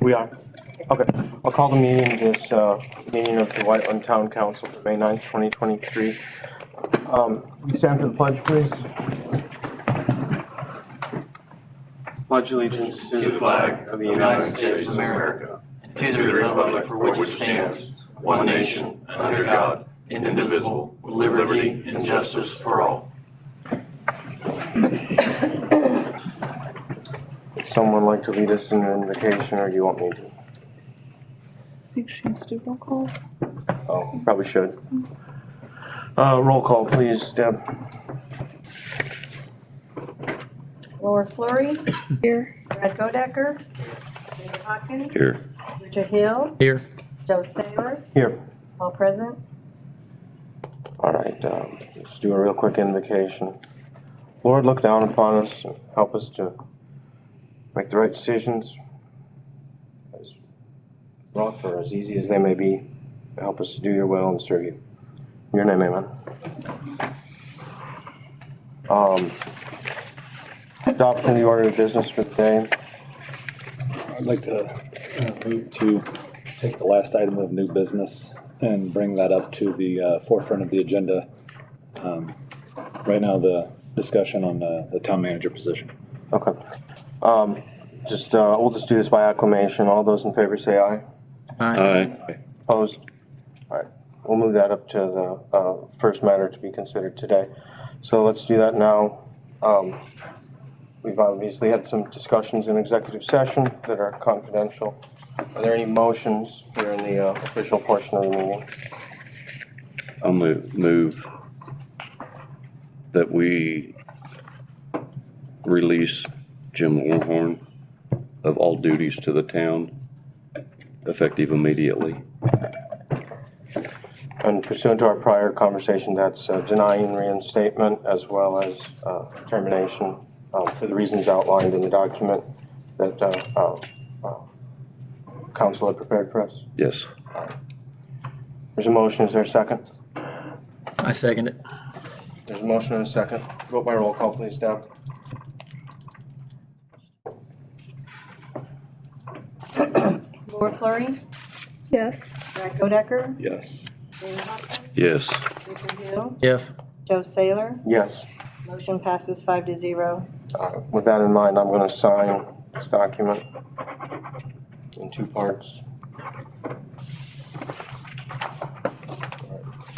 We are. Okay, I'll call the meeting, this meeting of the Whiteland Town Council for May 9th, 2023. We stand for the pledge, please. Pledge allegiance to the flag of the United States of America and to the republic for which it stands, one nation, under God, indivisible, with liberty and justice for all. Would someone like to lead us in an invocation, or do you want me to? I think she needs to do roll call. Oh, probably should. Roll call, please, Deb. Laura Fleury, Here. Brad Godecker, David Hopkins, Here. Richard Hill, Here. Joe Saylor, Here. all present. All right, let's do a real quick invocation. Lord, look down upon us and help us to make the right decisions, as rough or as easy as they may be. Help us to do your will and serve you. In your name, amen. Adoption of the order of business for the day. I'd like to move to take the last item of new business and bring that up to the forefront of the agenda. Right now, the discussion on the town manager position. Okay. We'll just do this by acclamation. All those in favor say aye. Aye. Opposed? All right, we'll move that up to the first matter to be considered today. So let's do that now. We've obviously had some discussions in executive session that are confidential. Are there any motions here in the official portion of the meeting? I'll move that we release Jim Warhorn of all duties to the town, effective immediately. And pursuant to our prior conversation, that's denying reinstatement as well as termination for the reasons outlined in the document that council had prepared for us. Yes. There's a motion. Is there a second? I second it. There's a motion and a second. Vote by roll call, please, Deb. Laura Fleury, Yes. Brad Godecker, Yes. David Hopkins, Yes. Richard Hill, Yes. Joe Saylor, Yes. motion passes 5-0. With that in mind, I'm going to sign this document in two parts.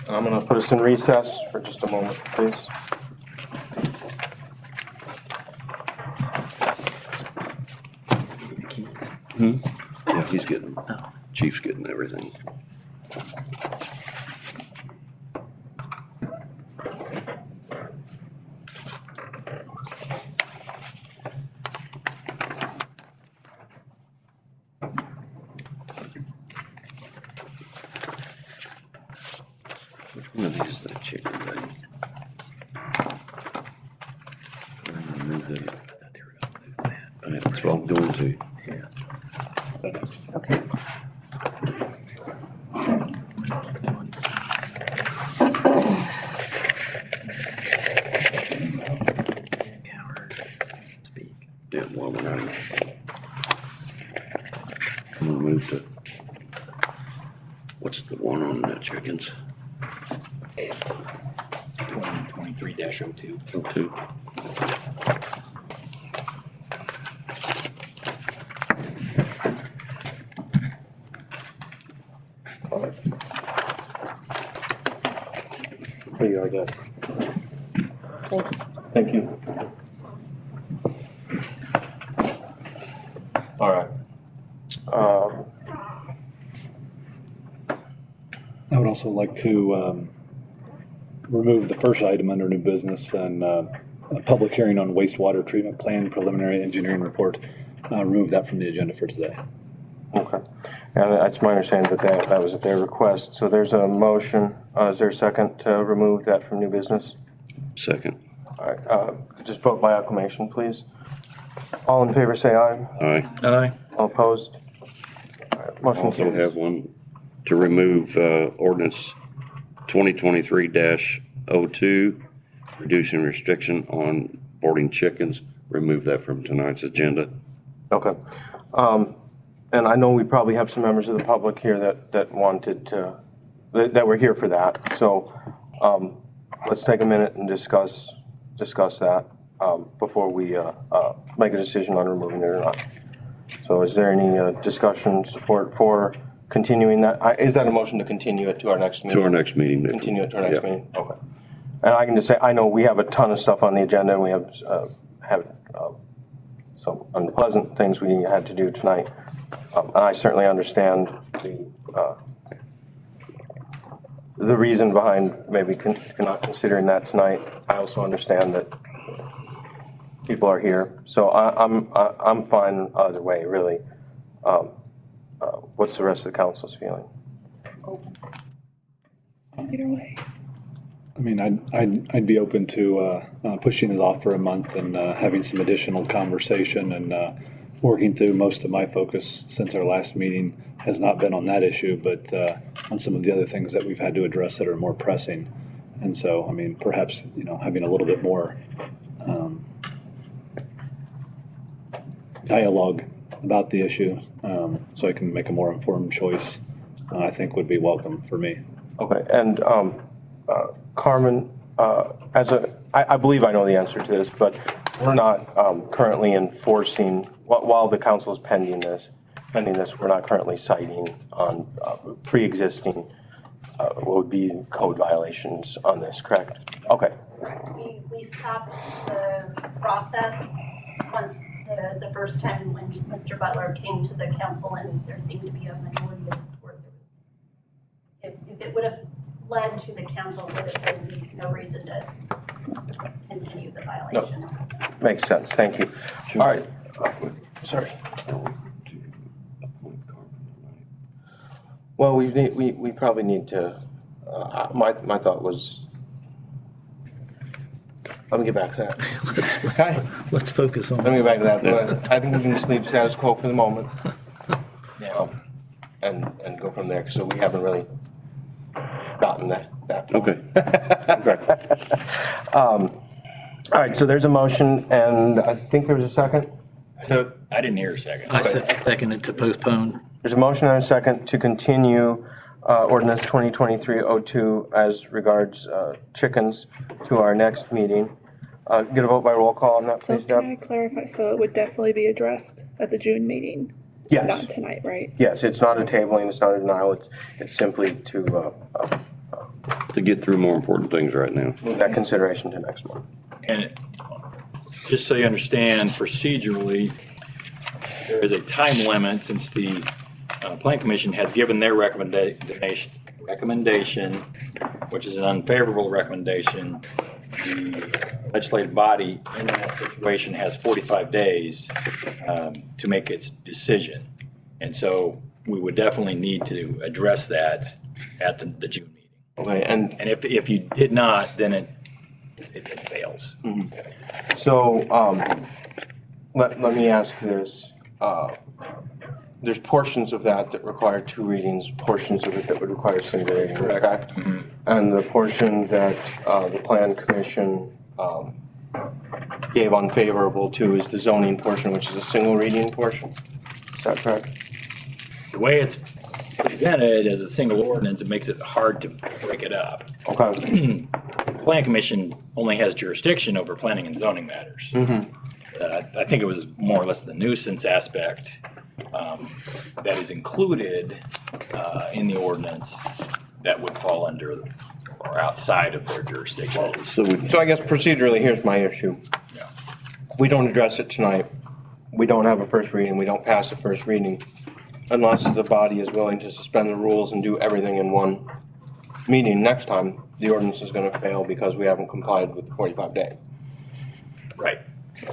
I'm going to put us in recess for just a moment, please. Yeah, he's getting, Chief's getting everything. Which one of these is that chicken thing? I'm gonna move that. That's what I'm doing too. Okay. Yeah, well, when I'm gonna move to, what's the one on the chickens? 2023-02. Oh, two. Here you are, Deb. Thank you. Thank you. All right. I would also like to remove the first item under new business and a public hearing on wastewater treatment plan preliminary engineering report. Remove that from the agenda for today. Okay. And it's my understanding that that was at their request. So there's a motion. Is there a second to remove that from new business? Second. All right. Just vote by acclamation, please. All in favor say aye. Aye. Aye. All opposed? All right. Motion Also carries. have one to remove ordinance 2023-02, reducing restriction on boarding chickens. Remove that from tonight's agenda. Okay. and I know we probably have some members of the public here that wanted to, that were here for that. So let's take a minute and discuss that before we make a decision on removing it or not. So is there any discussion, support for continuing that? Is that a motion to continue it to our next meeting? To our next meeting. Continue it to our next Yeah. meeting? Okay. And I can just say, I know we have a ton of stuff on the agenda, and we have some unpleasant things we had to do tonight. And I certainly understand the reason behind maybe not considering that tonight. I also understand that people are here, so I'm fine either way, really. What's the rest of the council's feeling? Either way. I mean, I'd be open to pushing it off for a month and having some additional conversation and working through. Most of my focus since our last meeting has not been on that issue, but on some of the other things that we've had to address that are more pressing. And so, I mean, perhaps, having a little bit more dialogue about the issue so I can make a more informed choice, I think would be welcome for me. Okay, and Carmen, I believe I know the answer to this, but we're not currently enforcing, while the council is pending this, we're not currently citing on pre-existing, what would be code violations on this, correct? Okay, We stopped the process once the first time when Mr. Butler came to the council and there seemed to be a majority of support. If it would have led to the council, there would be no reason to continue the violation. makes sense, thank you. All right, sorry. Well, we probably need to, my thought was, let me get back to that. Okay? Let's focus on. Let me get back to that. But I think we can just leave status quo for the moment. And go from there, so we haven't really gotten that far. Okay. All right, so there's a motion, and I think there was a second. I didn't hear a second. I seconded to postpone. There's a motion and a second to continue ordinance 2023-02 as regards chickens to our next meeting. Get a vote by roll call on that, So please, can I Deb? clarify? So it would definitely be addressed at the June meeting, Yes. not tonight, right? Yes, it's not a tabling, it's not a denial, it's simply to To get through more important things right now. move that consideration to next month. And just so you understand procedurally, there is a time limit since the Plan Commission has given their recommendation, which is an unfavorable recommendation. The legislative body in that situation has 45 days to make its decision. And so we would definitely need to address that at the June meeting. Okay, and And if you did not, then it fails. so, let me ask this. There's portions of that require two readings, portions of it that would require single reading, correct? And the portion that the Plan Commission gave unfavorable to is the zoning portion, which is a single reading portion. Is that correct? The way it's presented as a single ordinance, it makes it hard to break it up. Okay, Plan Commission only has jurisdiction over planning and zoning matters. I think it was more or less the nuisance aspect that is included in the ordinance that would fall under or outside of their jurisdiction. so I guess procedurally, here's my issue. Yeah. We don't address it tonight. We don't have a first reading, we don't pass a first reading unless the body is willing to suspend the rules and do everything in one meeting. Next time, the ordinance is gonna fail because we haven't complied with the 45 day. Right,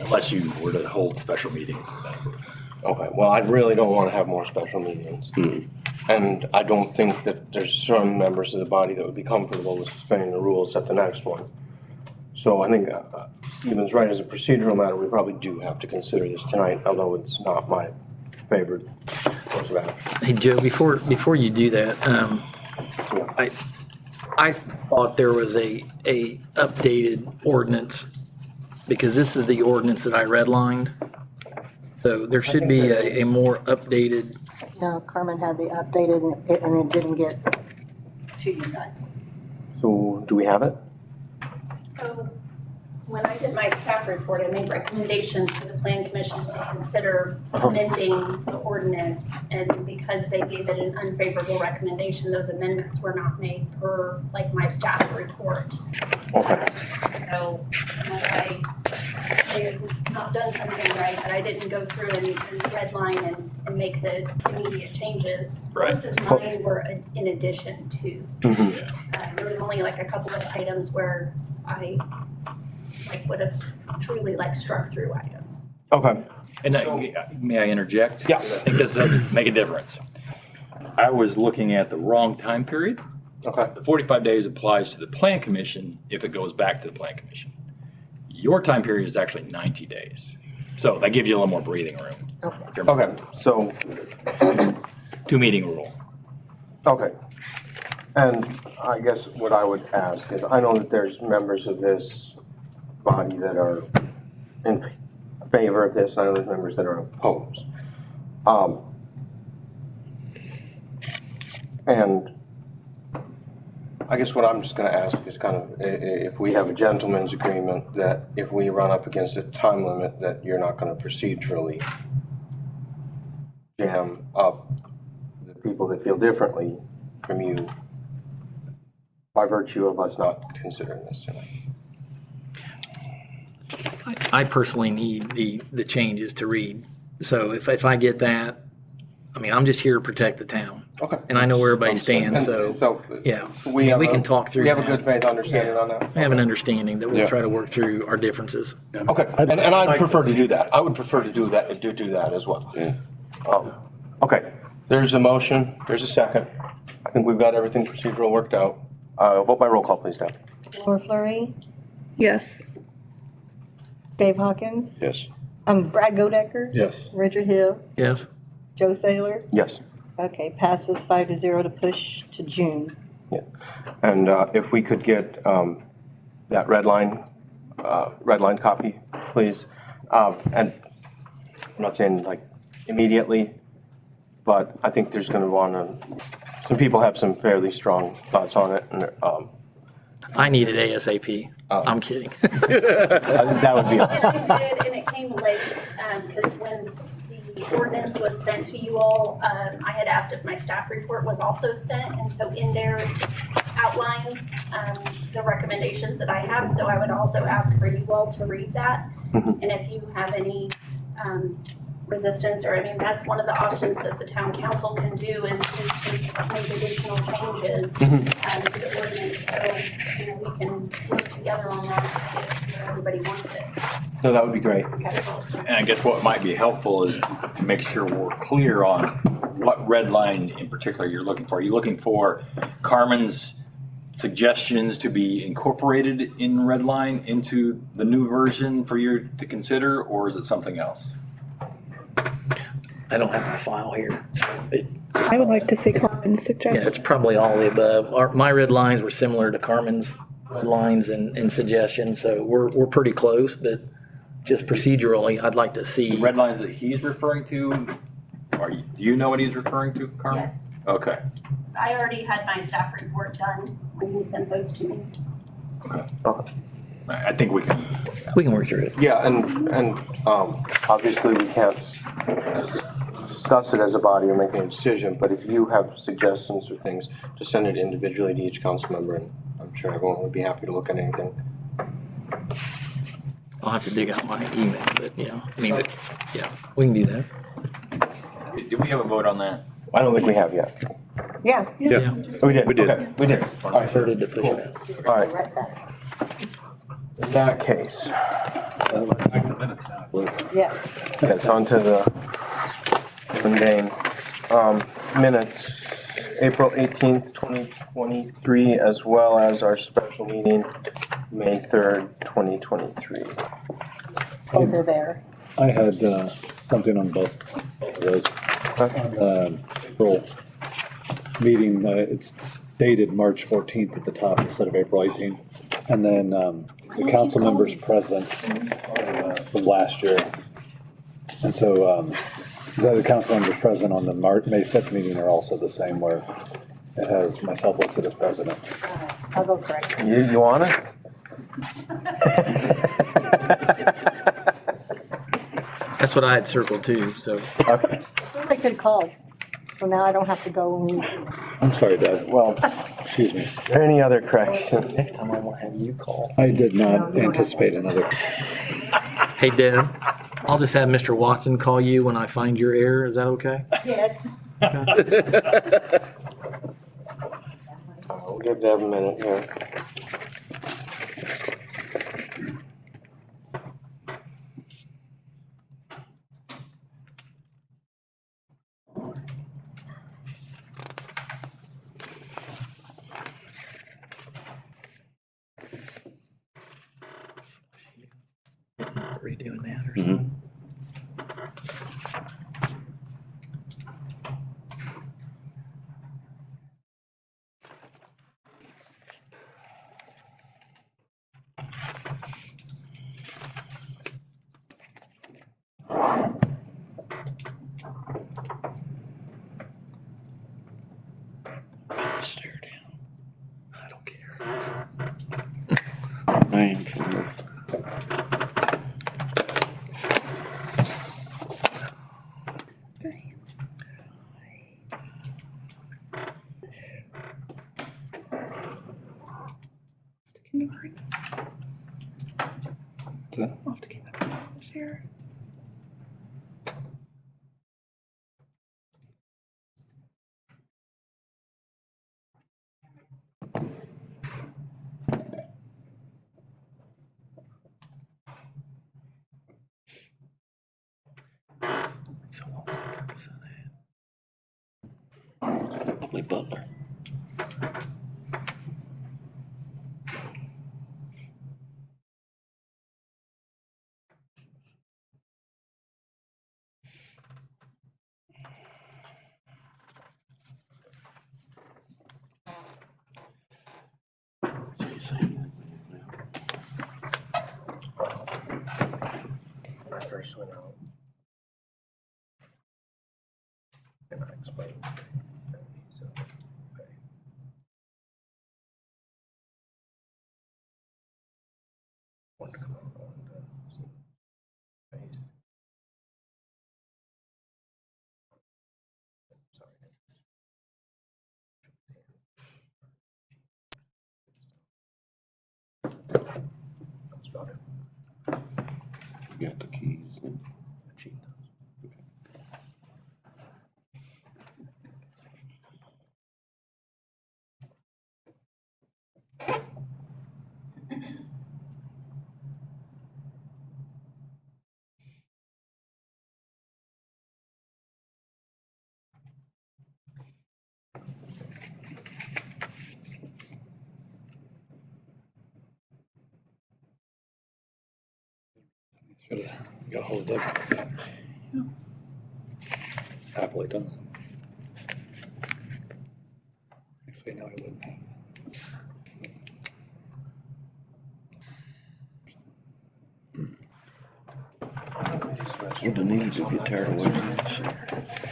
unless you were to hold special meetings and that sort of thing. Okay, well, I really don't wanna have more special meetings. And I don't think that there's some members of the body that would be comfortable with suspending the rules at the next one. So I think Stephen's right, as a procedural matter, we probably do have to consider this tonight, although it's not my favorite course of action. Hey, Joe, before you do that, I thought there was a updated ordinance, because this is the ordinance that I redlined. So there should be a more updated, No, Carmen had the updated and it didn't get to you guys. So do we have it? So when I did my staff report, I made recommendations for the plan commission to consider amending the ordinance. And because they gave it an unfavorable recommendation, those amendments were not made per like my staff report. Okay. So unless I had not done something right, but I didn't go through and redline and make the immediate changes. Right. Most of mine were in addition to. There was only like a couple of items where I like would have truly like struck through items. Okay. And may I interject? Yeah. I think this does make a difference. I was looking at the wrong time period. Okay. The 45 days applies to the plan commission if it goes back to the plan commission. Your time period is actually 90 days. So that gives you a little more breathing room. Okay. Okay, so, 2 meeting rule. okay. And I guess what I would ask is, I know that there's members of this body that are in favor of this, I know there's members that are opposed. And I guess what I'm just gonna ask is kind of, if we have a gentleman's agreement that if we run up against a time limit, that you're not gonna procedurally jam up the people that feel differently from you by virtue of us not considering this tonight. I personally need the changes to read. So if I get that, I mean, I'm just here to protect the town. Okay. And I know where everybody stands, so, yeah. We have We can talk through We have a that. good faith understanding on that? I have an understanding that Yeah. we'll try to work through our differences. Okay, and I'd prefer to do that. I would prefer to do that as well. Okay, there's a motion, there's a second. I think we've got everything procedural worked out. Vote by roll call, please, Deb. Laura Flurry, Yes. Dave Hawkins, Yes. Brad Godecker. Yes. Richard Hill, Yes? Joe Saylor. Yes. Okay, passes 5-0 to push to June. And if we could get that red line copy, please. And I'm not saying like immediately, but I think there's gonna some people have some fairly strong thoughts on it, and I need it ASAP. I'm kidding. that would be awesome. And I did, and it came late, because when the ordinance was sent to you all, I had asked if my staff report was also sent, and so in there outlines, the recommendations that I have, so I would also ask for you all to read that. And if you have any, resistance, or I mean, that's one of the options that the town council can do is to make additional changes, to the ordinance, so, you know, we can work together on that if everybody wants it. No, that would be great. And I guess what might be helpful is to make sure we're clear on what red line in particular you're looking for. Are you looking for Carmen's suggestions to be incorporated in red line into the new version for you to consider, or is it something else? I don't have my file here. So I would like to see Carmen's yeah, suggestion. it's probably all the above. My red lines were similar to Carmen's red lines and suggestions, so we're pretty close, but just procedurally, I'd like to see. The red lines that he's referring to, do you know what he's referring to, Carmen? Yes, Okay. I already had my staff report done when he sent those to me. I think we can. We can work through it. Yeah, and obviously we can't discuss it as a body or make a decision, but if you have suggestions or things, to send it individually to each council member, and I'm sure everyone would be happy to look at anything. I'll have to dig out my email, but yeah, I mean, but, yeah, we can do that. Did we have a vote on that? I don't think we have yet. Yeah. Yeah. Oh, we did? We did. Okay, we did. All right, Prefer to push it out. all right. Right fast. In that case, Back to minutes now. Yes. it's on to the mundane. Minutes, April 18th, 2023, as well as our special meeting, May 3rd, 2023. Over there. I had something on both of those. On the April meeting, it's dated March 14th at the top instead of April 18th. And then the council members present from last year. And so, the other council members present on the May 5th meeting are also the same, where it has myself listed as president. I'll go correct. You want it? That's what I had circled too, so. Okay. Somebody could call, so now I don't have to go and. I'm sorry, Doug. Well, Excuse me. are there any other corrections? Next time I will have you call. I did not anticipate another. Hey, Deb, I'll just have Mr. Watson call you when I find your error. Is that okay? Yes. We'll give Deb a minute here. Redoing that or something. Stare down. I don't care. I am for Off to kindergarten this year. So what was the purpose of that? probably Butler. I first went out. And I explained that he's okay. Wanted to come out and see face. Sorry. That's about it. You got the keys. She does. Should have got hold of it. Happily done. Actually, no, I wouldn't. Well, the knees will get tired of waiting.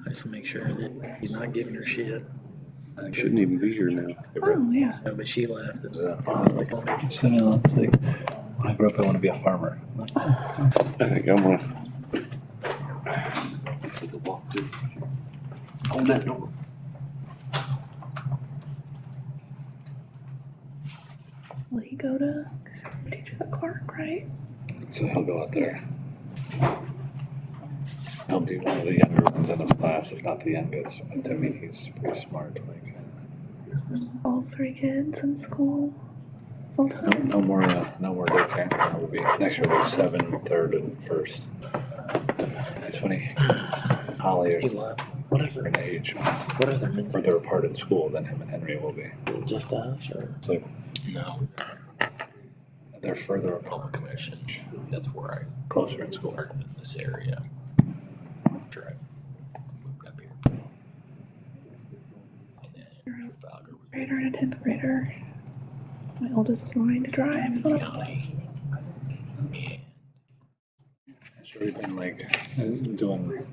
I just make sure that he's not giving her shit. I shouldn't even be here now. Oh, yeah. No, but she left. So now it's like, when I grew up, I want to be a farmer. I think I'm gonna. Hold that door. Will he go to teachers at Clark, right? So he'll go out there. He'll be one of the younger ones in his class, if not the youngest. But I mean, he's pretty smart. Like, All 3 kids in school, full time. no more daycare. It'll be next year. Will be 7, 3rd, and 1st. It's funny. Holly He are left. Whatever. an age What other men? where they're apart in school than him and Henry will be. Just us or? So No, they're further apart, public commission, that's where I closer in school. started in this area. After I moved up here. And then Valger was Grader and a 10th grader. My oldest is learning to drive, so County. Sure, we've been like doing,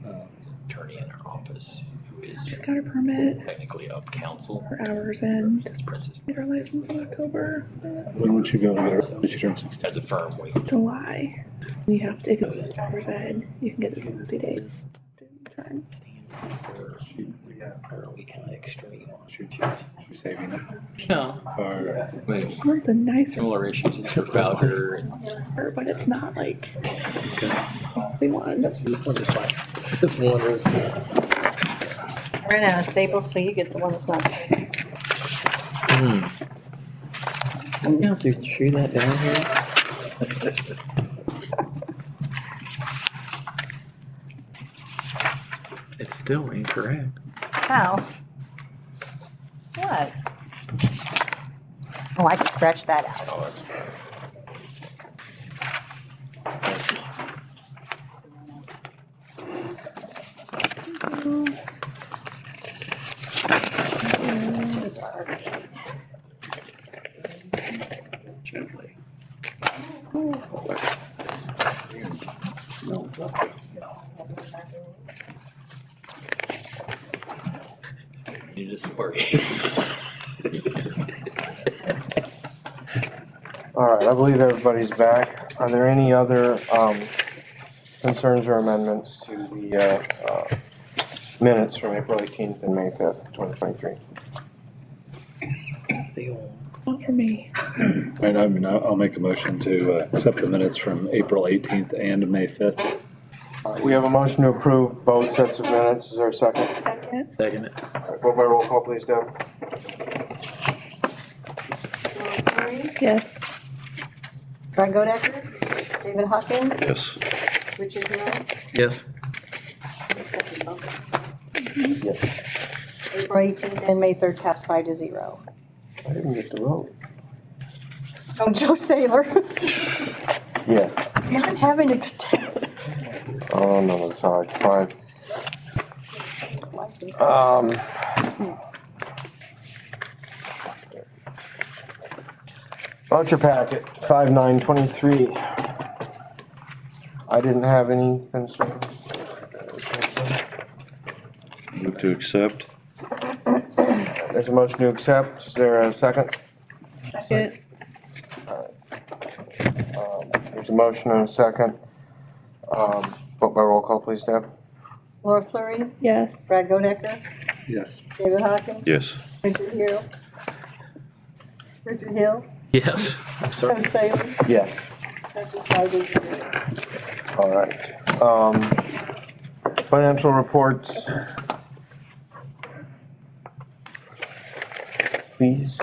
Attorney in our office who is she's got her permit technically of counsel. for hours and Princess. get her license in October. That's when would you go get her, when she turns 16? As a firm, we July. You have to, if it's driver's ed, you can get the 60 days to return. Or are we kind of extreme on She's saving it. no, Or, One's a nicer similar issues for Fowler and car, but it's not like the one. Just like, just wondering. I ran out of staples, so you get the one that's not. I'm gonna have to chew that down here. It's still incorrect. How? What? Oh, I can scratch that out. Oh, that's fine. Gently. you just worry. All right, I believe everybody's back. Are there any other concerns or amendments to the minutes from April 18th and May 5th, 2023? It's the old. Not for me. and I mean, I'll make a motion to accept the minutes from April 18th and May 5th. We have a motion to approve both sets of minutes. Is there a second? Second. Second it. All right, vote by roll call, please, Deb. Yes. Brad Godecker, David Hawkins, Yes. Richard Hill. Yes. Yes. April 18th and May 3rd passed 5-0. I didn't get to vote. Oh, Joe Saylor. Yes. Yeah, I'm having a good day. Oh, no, it's all right, it's fine. Voucher packet, 5/9/23. I didn't have any concerns. Move to accept. There's a motion to accept. Is there a second? Second. There's a motion and a second. Vote by roll call, please, Deb. Laura Fleury, Yes. Brad Godecker, Yes. David Hawkins, Yes. Richard Hill. Richard Hill, Yes. I'm Joe sorry. Saylor, Yes. passes 5-0. All right. Financial reports. Please.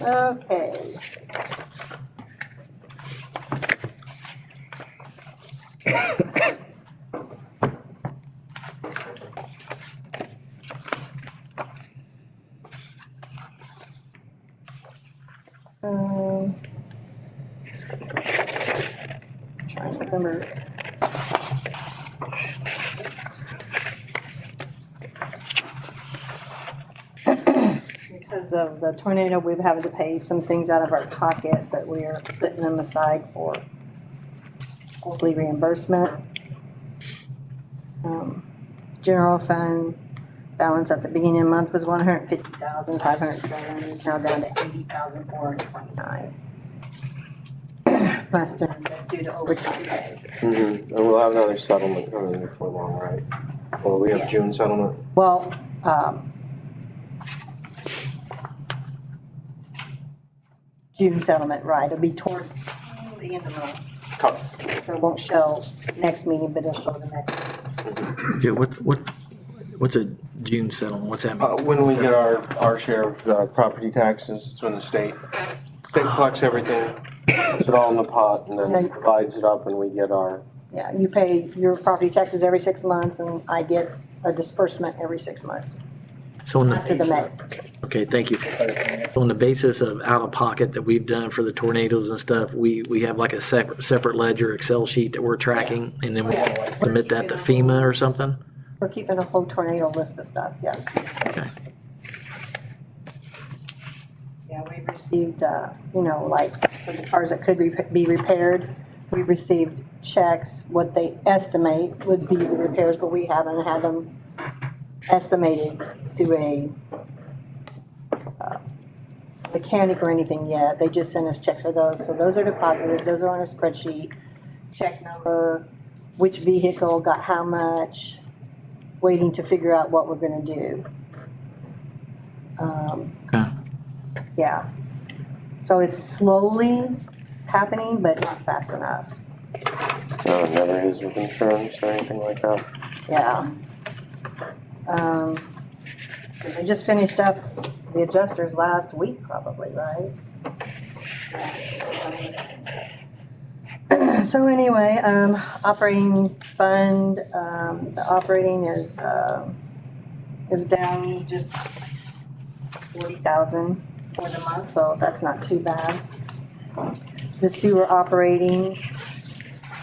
Okay. Trying to remember. Because of the tornado, we've having to pay some things out of our pocket, but we are putting them aside for hopefully reimbursement. General fund balance at the beginning of the month was 150,507, is now down to 80,429. That's due to overtime pay. And we'll have another settlement coming before long, right? Well, we have Yes. June settlement. Well, June settlement, right, it'll be towards the end of the month. So it won't show next meeting, but it'll show the next. Yeah, what's a June settlement? What's that mean? When we get our share of property taxes, it's when the state collects everything, puts it all in the pot, and then divides it up, and we get our, Yeah, you pay your property taxes every 6 months, and I get a disbursement every 6 months. So on after the the, May. okay, thank you. So on the basis of out of pocket that we've done for the tornadoes and stuff, we have like a separate ledger Excel sheet that we're tracking, and then we submit that to FEMA or something? We're keeping a whole tornado list of stuff, yeah. Okay. Yeah, we've received, like for the cars that could be repaired, we've received checks, what they estimate would be the repairs, but we haven't had them estimated through a mechanic or anything yet. They just sent us checks for those. So those are deposited, those are on a spreadsheet, check number, which vehicle got how much, waiting to figure out what we're gonna do. Okay. Yeah. So it's slowly happening, but not fast enough. No, it never is with insurance or anything like that. Yeah. They just finished up the adjusters last week probably, right? So anyway, operating fund, the operating is down just 40,000 for the month, so that's not too bad. The sewer operating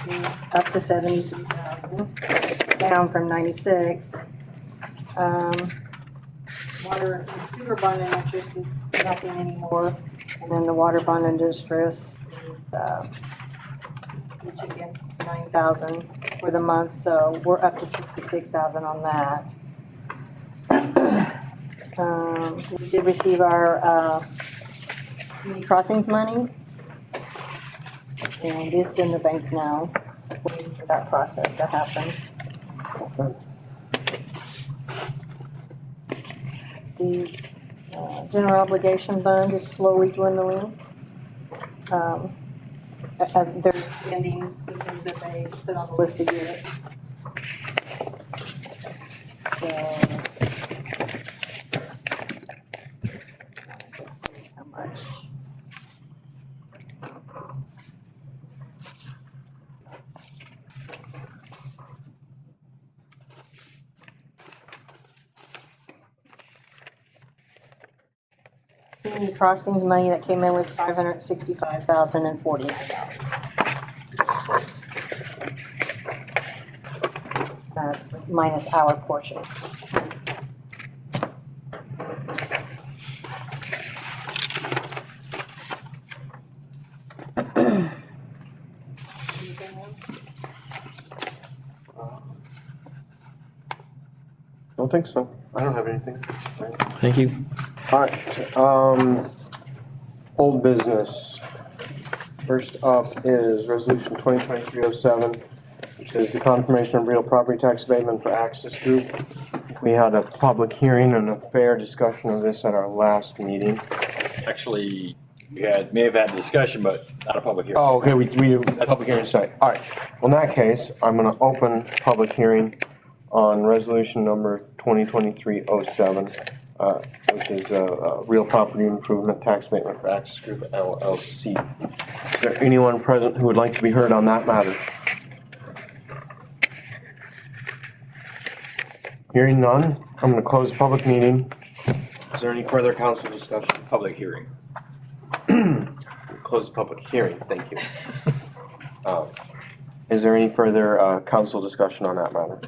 is up to 73,000, down from 96. Water and sewer bond and interest is nothing anymore, and then the water bond and interest is, which again, 9,000 for the month, so we're up to 66,000 on that. We did receive our, community crossings money, and it's in the bank now, waiting for that process to happen. The general obligation bond is slowly dwindling. As they're extending the things that they put on the list to get. So, let's see how much. Community crossings money that came in was $565,049. That's minus our portion. Don't think so. I don't have anything. Thank you. Alright, old business. First up is resolution 2023-07, which is the confirmation of real property tax abatement for Access Group. We had a public hearing and a fair discussion of this at our last meeting. Actually, we may have had a discussion, but not a public hearing. Oh, okay, we public hearing site. Alright, well, in that case, I'm gonna open public hearing on resolution number 2023-07. Which is a real property improvement tax abatement for Access Group LLC. Is there anyone present who would like to be heard on that matter? Hearing none, I'm going to close the public meeting. Is there any further council discussion? Public hearing. Close the public hearing, thank you. Is there any further council discussion on that matter?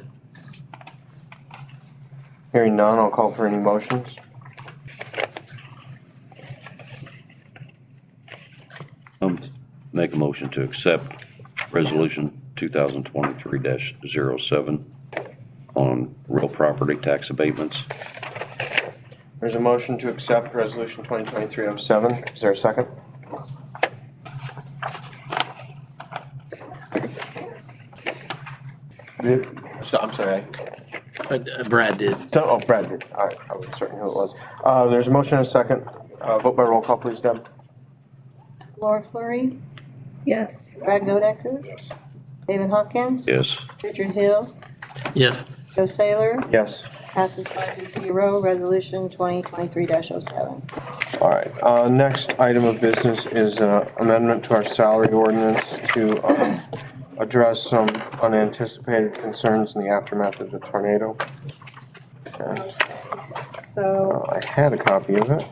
Hearing none, I'll call for any motions. Make a motion to accept resolution 2023-07 on real property tax abatements. There's a motion to accept resolution 2023-07. Is there a second? So, I'm sorry. Brad did. So, Brad did. All right, I wasn't certain who it was. There's a motion and a second. Vote by roll call, please, Deb. Laura Fleury, Yes. Brad Godecker, Yes. David Hawkins, Yes. Richard Hill, Yes. Joe Saylor, Yes. passes 5-0, resolution 2023-07. All right, next item of business is amendment to our salary ordinance to address some unanticipated concerns in the aftermath of the tornado. Okay. So, I had a copy of it.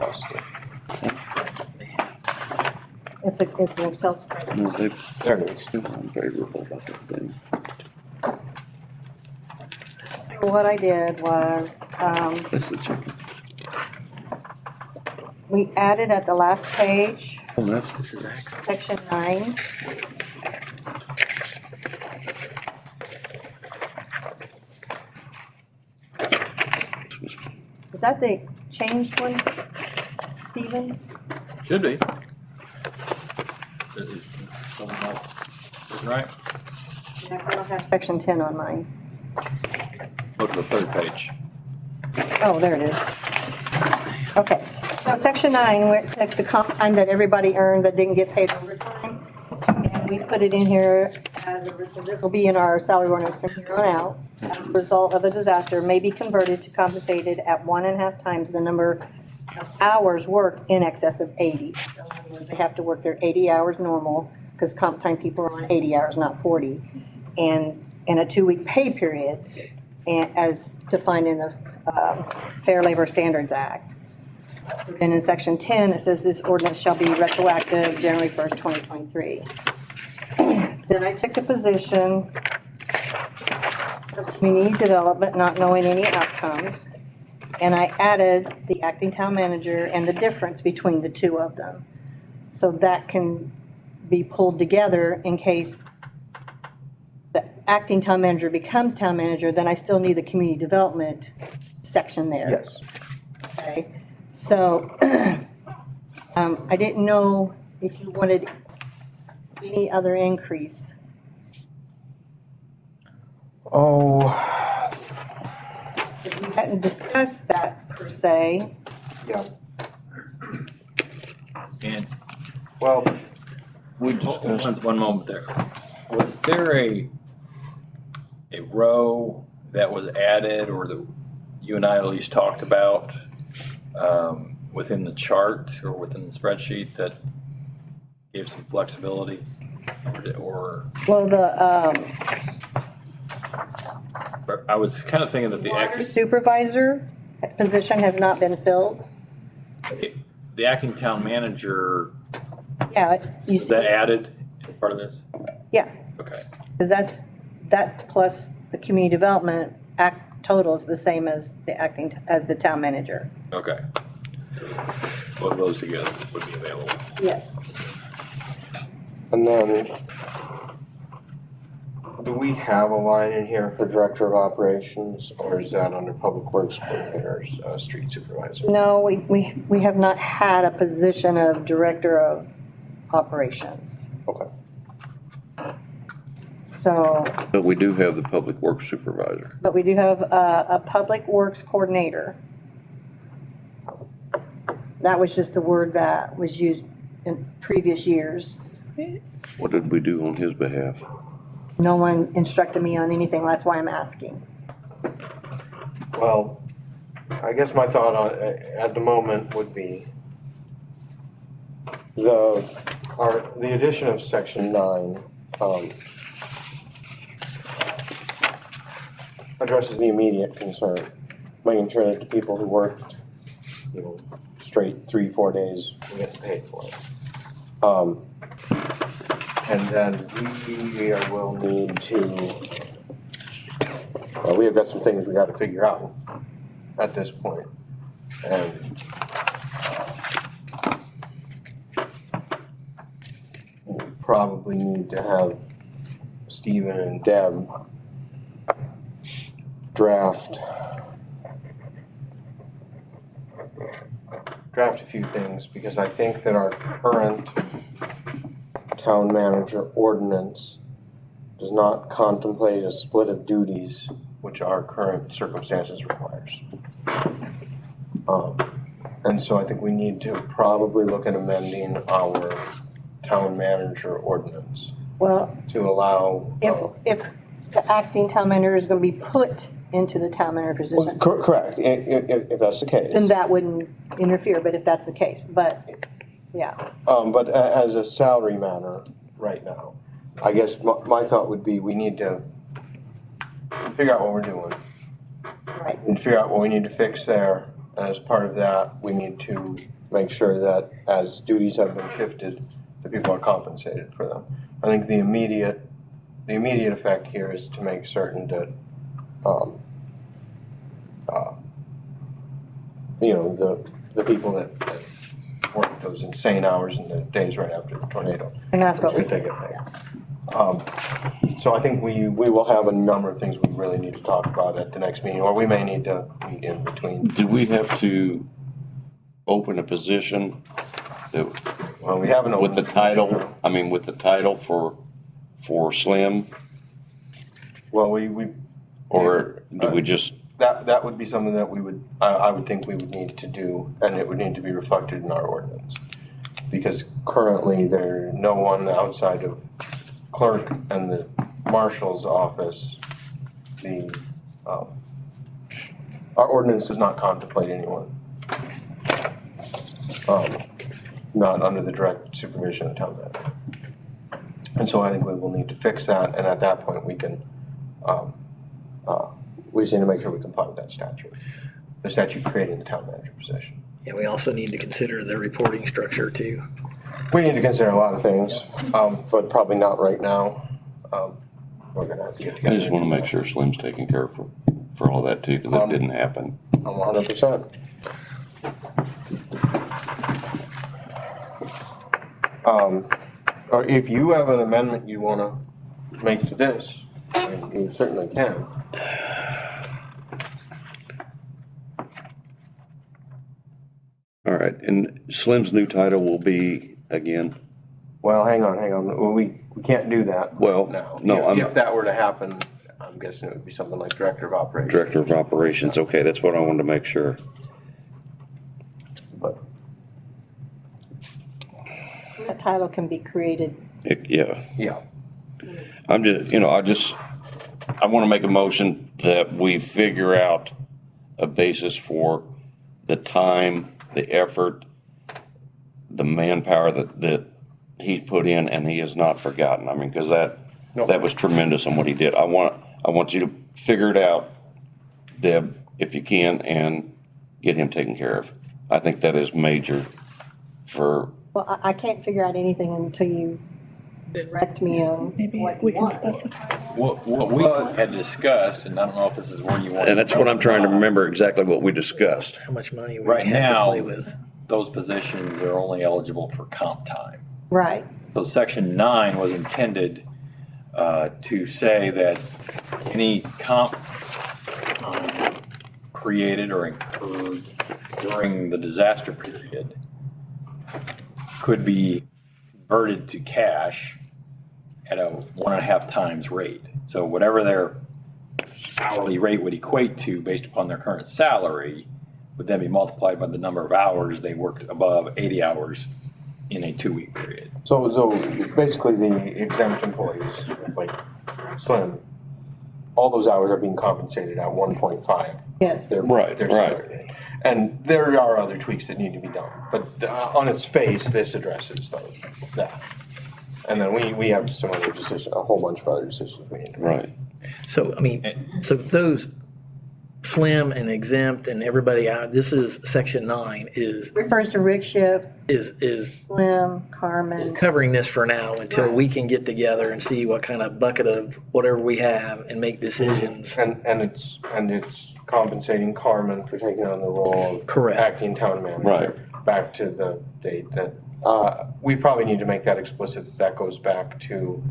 Lost it. it's an Excel spreadsheet. No, they, There it is. they're unfavorable about that thing. So what I did was, That's the chicken. we added at the last page, Oh, that's, This is access. section 9. Is that the changed one, Stephen? Should be. Is someone else right? I don't have section 10 on mine. Look at the third page. Oh, there it is. Okay, so section 9, where it said the comp time that everybody earned that didn't get paid overtime. And we put it in here as, this will be in our salary ordinance from here on out. As a result of a disaster may be converted to compensated at 1.5 times the number of hours worked in excess of 80. So in other words, they have to work their 80 hours normal, because comp time people are on 80 hours, not 40. And in a 2-week pay period, and as defined in the Fair Labor Standards Act. So then in section 10, it says this ordinance shall be retroactive January 1st, 2023. Then I took the position of community development, not knowing any outcomes, and I added the acting town manager and the difference between the two of them. So that can be pulled together in case the acting town manager becomes town manager, then I still need the community development section there. Yes. Okay, so, I didn't know if you wanted any other increase. Oh, If we hadn't discussed that per se, yeah. And Well, one moment there. Was there a row that was added or that you and I at least talked about within the chart or within the spreadsheet that gave some flexibility? Or well, the, I was kind of thinking that the water acting, supervisor position has not been filled. the acting town manager, Yeah, you is that see, added as part of this? yeah, Okay. because that plus the community development act total is the same as as the town manager. Okay. Both of those together would be available. Yes. and then, do we have a line in here for director of operations, or is that under public works coordinator, street supervisor? No, we have not had a position of director of operations. Okay. So, but we do have the public works supervisor. but we do have a public works coordinator. That was just the word that was used in previous years. What did we do on his behalf? No one instructed me on anything, that's why I'm asking. Well, I guess my thought on, at the moment would be the addition of section 9, addresses the immediate concern, making sure that the people who worked, straight 3-4 days will get paid for it. And then we will need to, we have got some things we gotta figure out at this point. And we probably need to have Stephen and Deb draft a few things, because I think that our current town manager ordinance does not contemplate a split of duties, which our current circumstances requires. And so I think we need to probably look at amending our town manager ordinance Well, to allow. if the acting town manager is gonna be put into the town manager position, Correct, if that's the case. then that wouldn't interfere, but if that's the case, but, yeah. But as a salary matter right now, I guess my thought would be we need to figure out what we're doing. Right. and figure out what we need to fix there. And as part of that, we need to make sure that as duties have been shifted, the people are compensated for them. I think the immediate effect here is to make certain that, the people that work those insane hours in the days right after the tornado And that's what we, should take it there. So I think we will have a number of things we really need to talk about at the next meeting, or we may need to meet in between. Do we have to open a position that, Well, we haven't. with the title, with the title for Slim? Well, we, Or do we just, that would be something that I would think we would need to do, and it would need to be reflected in our ordinance. Because currently no one outside of clerk and the marshal's office, our ordinance does not contemplate anyone. Not under the direct supervision of the town manager. And so I think we will need to fix that, and at that point, we can, we just need to make sure we comply with that statute. The statute creating the town manager position. And we also need to consider the reporting structure too. We need to consider a lot of things, but probably not right now. We're gonna have to get together. I just wanna make sure Slim's taken care of for all that too, cause that didn't happen. I'm 100%. Or if you have an amendment you wanna make to this, you certainly can. All right, and Slim's new title will be, again, Well, hang on. We can't do that Well, now. no, If that were to happen, I'm guessing it would be something like Director of Operations. Director of Operations, okay, that's what I wanted to make sure. But that title can be created. Yeah, yeah, I'm just, I wanna make a motion that we figure out a basis for the time, the effort, the manpower that he's put in, and he has not forgotten. Cause that was tremendous on what he did. I want you to figure it out, Deb, if you can, and get him taken care of. I think that is major for, Well, I can't figure out anything until you direct me on Maybe what we you can want. specify. What we had discussed, and I don't know if this is where you want. and that's what I'm trying to remember exactly what we discussed. How much money we Right have to now, play with. those positions are only eligible for comp time. Right, So section 9 was intended to say that any comp created or incurred during the disaster period could be converted to cash at a 1.5 times rate. So whatever their hourly rate would equate to based upon their current salary would then be multiplied by the number of hours they worked above 80 hours in a 2-week period. so basically the exempt employees, like Slim, all those hours are being compensated at 1.5. yes. Right, their right. salary rate. And there are other tweaks that need to be done, but on its face, this addresses that. And then we have some other decisions, a whole bunch of other decisions we need to make. Right. So, so those Slim and exempt and everybody out, this is section 9 is Refers to Rick Ship, Slim, Carmen. covering this for now until we can get together and see what kind of bucket of whatever we have and make decisions. And it's compensating Carmen for taking on the role of Correct. acting town manager. Right. Back to the date that, we probably need to make that explicit. That goes back to,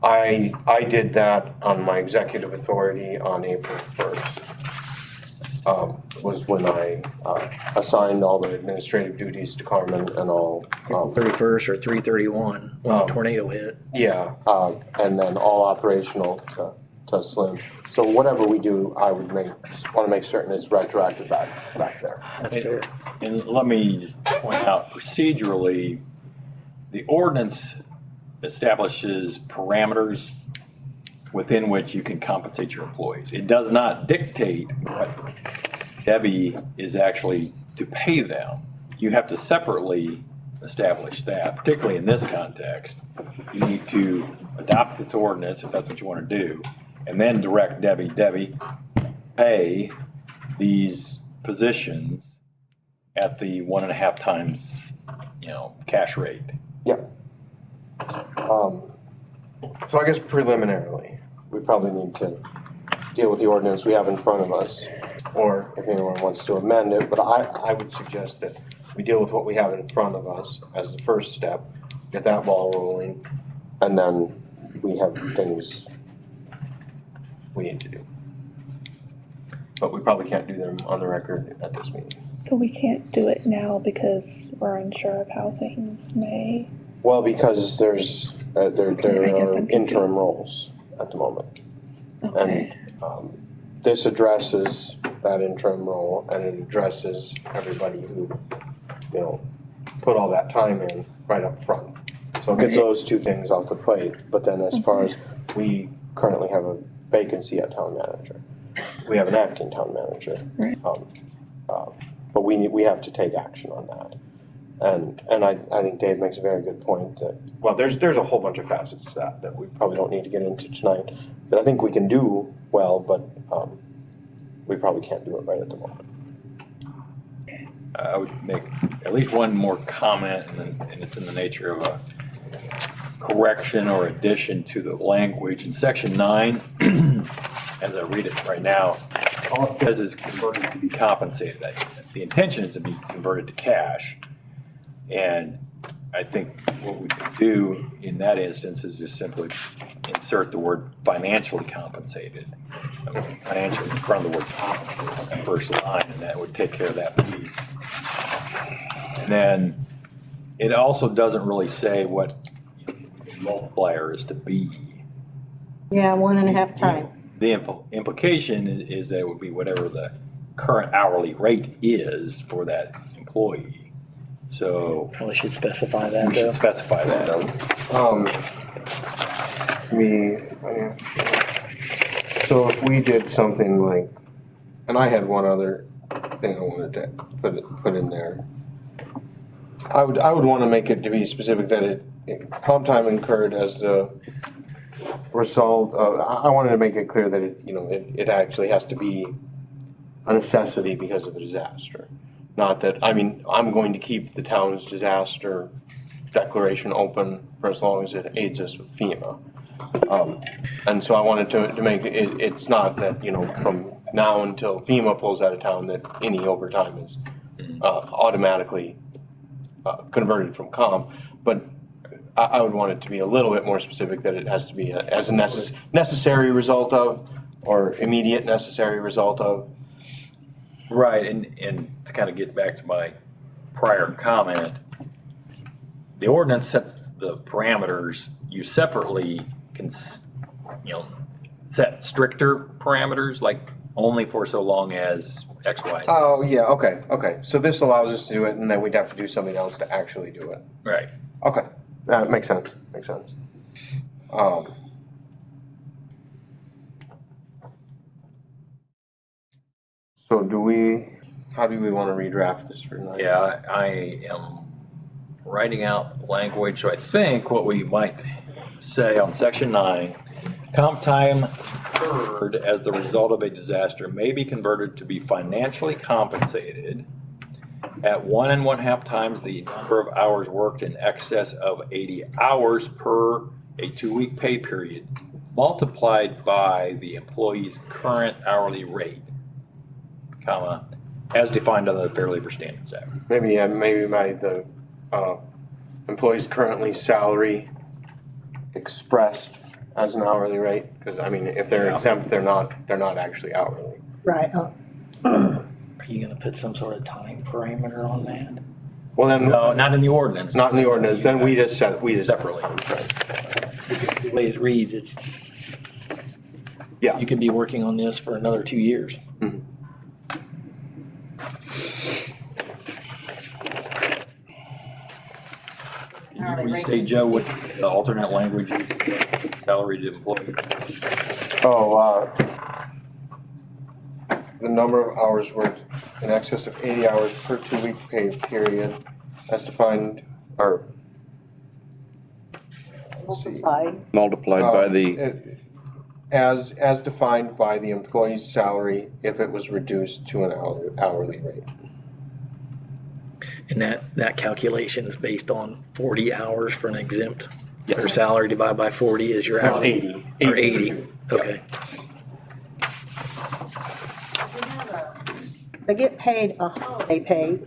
I did that on my executive authority on April 1st. Was when I assigned all the administrative duties to Carmen and all. 31st or 3/31 when the tornado hit. Yeah, and then all operational to Slim. So whatever we do, I would want to make certain it's retroactive back there. That's fair. And let me just point out procedurally, the ordinance establishes parameters within which you can compensate your employees. It does not dictate what Debbie is actually to pay them. You have to separately establish that, particularly in this context. You need to adopt this ordinance if that's what you want to do, and then direct Debbie, pay these positions at the 1.5 times, cash rate. So I guess preliminarily, we probably need to deal with the ordinance we have in front of us, or if anyone wants to amend it, but I would suggest that we deal with what we have in front of us as the first step, get that ball rolling, and then we have things we need to do. But we probably can't do them on the record at this meeting. So we can't do it now because we're unsure of how things may. Well, because there Okay, I guess are I'm interim roles at the moment. Okay. And this addresses that interim role, and it addresses everybody who, put all that time in right up front. So it gets those two things off the plate, but then as far as, we currently have a vacancy at town manager. We have an acting town manager. Right. But we have to take action on that. And I think Dave makes a very good point that, well, there's a whole bunch of facets to that we probably don't need to get into tonight, that I think we can do well, but we probably can't do it right at the moment. I would make at least one more comment, and it's in the nature of a correction or addition to the language. In section 9, as I read it right now, all it says is converted to be compensated. The intention is to be converted to cash. And I think what we could do in that instance is just simply insert the word financially compensated. Financially in front of the word compensated on that first line, and that would take care of that piece. And then it also doesn't really say what the multiplier is to be. Yeah, 1.5 times. The implication is that it would be whatever the current hourly rate is for that employee. So Probably should specify that we though. should specify that. So if we did something like, and I had one other thing I wanted to put in there. I would want to make it to be specific that comp time incurred as the result of, I wanted to make it clear that it actually has to be a necessity because of a disaster. Not that, I'm going to keep the town's disaster declaration open for as long as it aids us with FEMA. And so I wanted to make it's not that, from now until FEMA pulls out of town that any overtime is automatically converted from comp. But I would want it to be a little bit more specific that it has to be as a necessary result of, or immediate necessary result of. Right, and to kind of get back to my prior comment, the ordinance sets the parameters. You separately can, set stricter parameters, like only for so long as X, Y, and Z. Oh, yeah, okay. So this allows us to do it, and then we'd have to do something else to actually do it. Right. Okay, that makes sense. So how do we want to redraft this for tonight? Yeah, I am writing out language, so I think what we might say on section 9, comp time incurred as the result of a disaster may be converted to be financially compensated at 1.5 times the number of hours worked in excess of 80 hours per a 2-week pay period, multiplied by the employee's current hourly rate, comma, as defined under the Fair Labor Standards Act. Maybe by the employee's currently salary expressed as an hourly rate, because if they're exempt, they're not actually hourly. Right. Are you gonna put some sort of time parameter on that? Well, then, No, not in the ordinance. not in the ordinance, then we just Separately. Right. The way it reads, it's, Yeah. you could be working on this for another 2 years. Can you restate, Joe, what the alternate language is, salaried employee? The number of hours worked in excess of 80 hours per 2-week pay period as defined, or let's see. Multiplied. Multiplied by the as defined by the employee's salary if it was reduced to an hourly rate. And that calculation is based on 40 hours for an exempt? Their salary divided by 40 is your No, hourly? 80. Or 80 80, for two. okay. They get paid a holiday pay,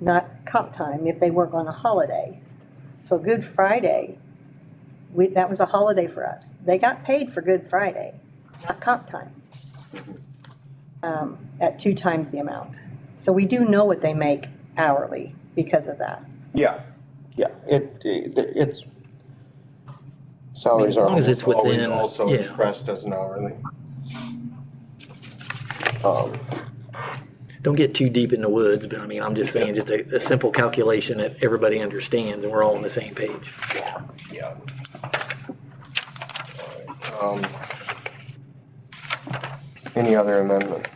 not comp time, if they work on a holiday. So Good Friday, that was a holiday for us. They got paid for Good Friday, not comp time. At 2 times the amount. So we do know what they make hourly because of that. Yeah, yeah, it's, salaries As are long as it's always within- also yeah. expressed as an hourly. Don't get too deep in the woods, but I mean, I'm just saying, just a simple calculation that everybody understands and we're all on the same page. Yeah. Any other amendments?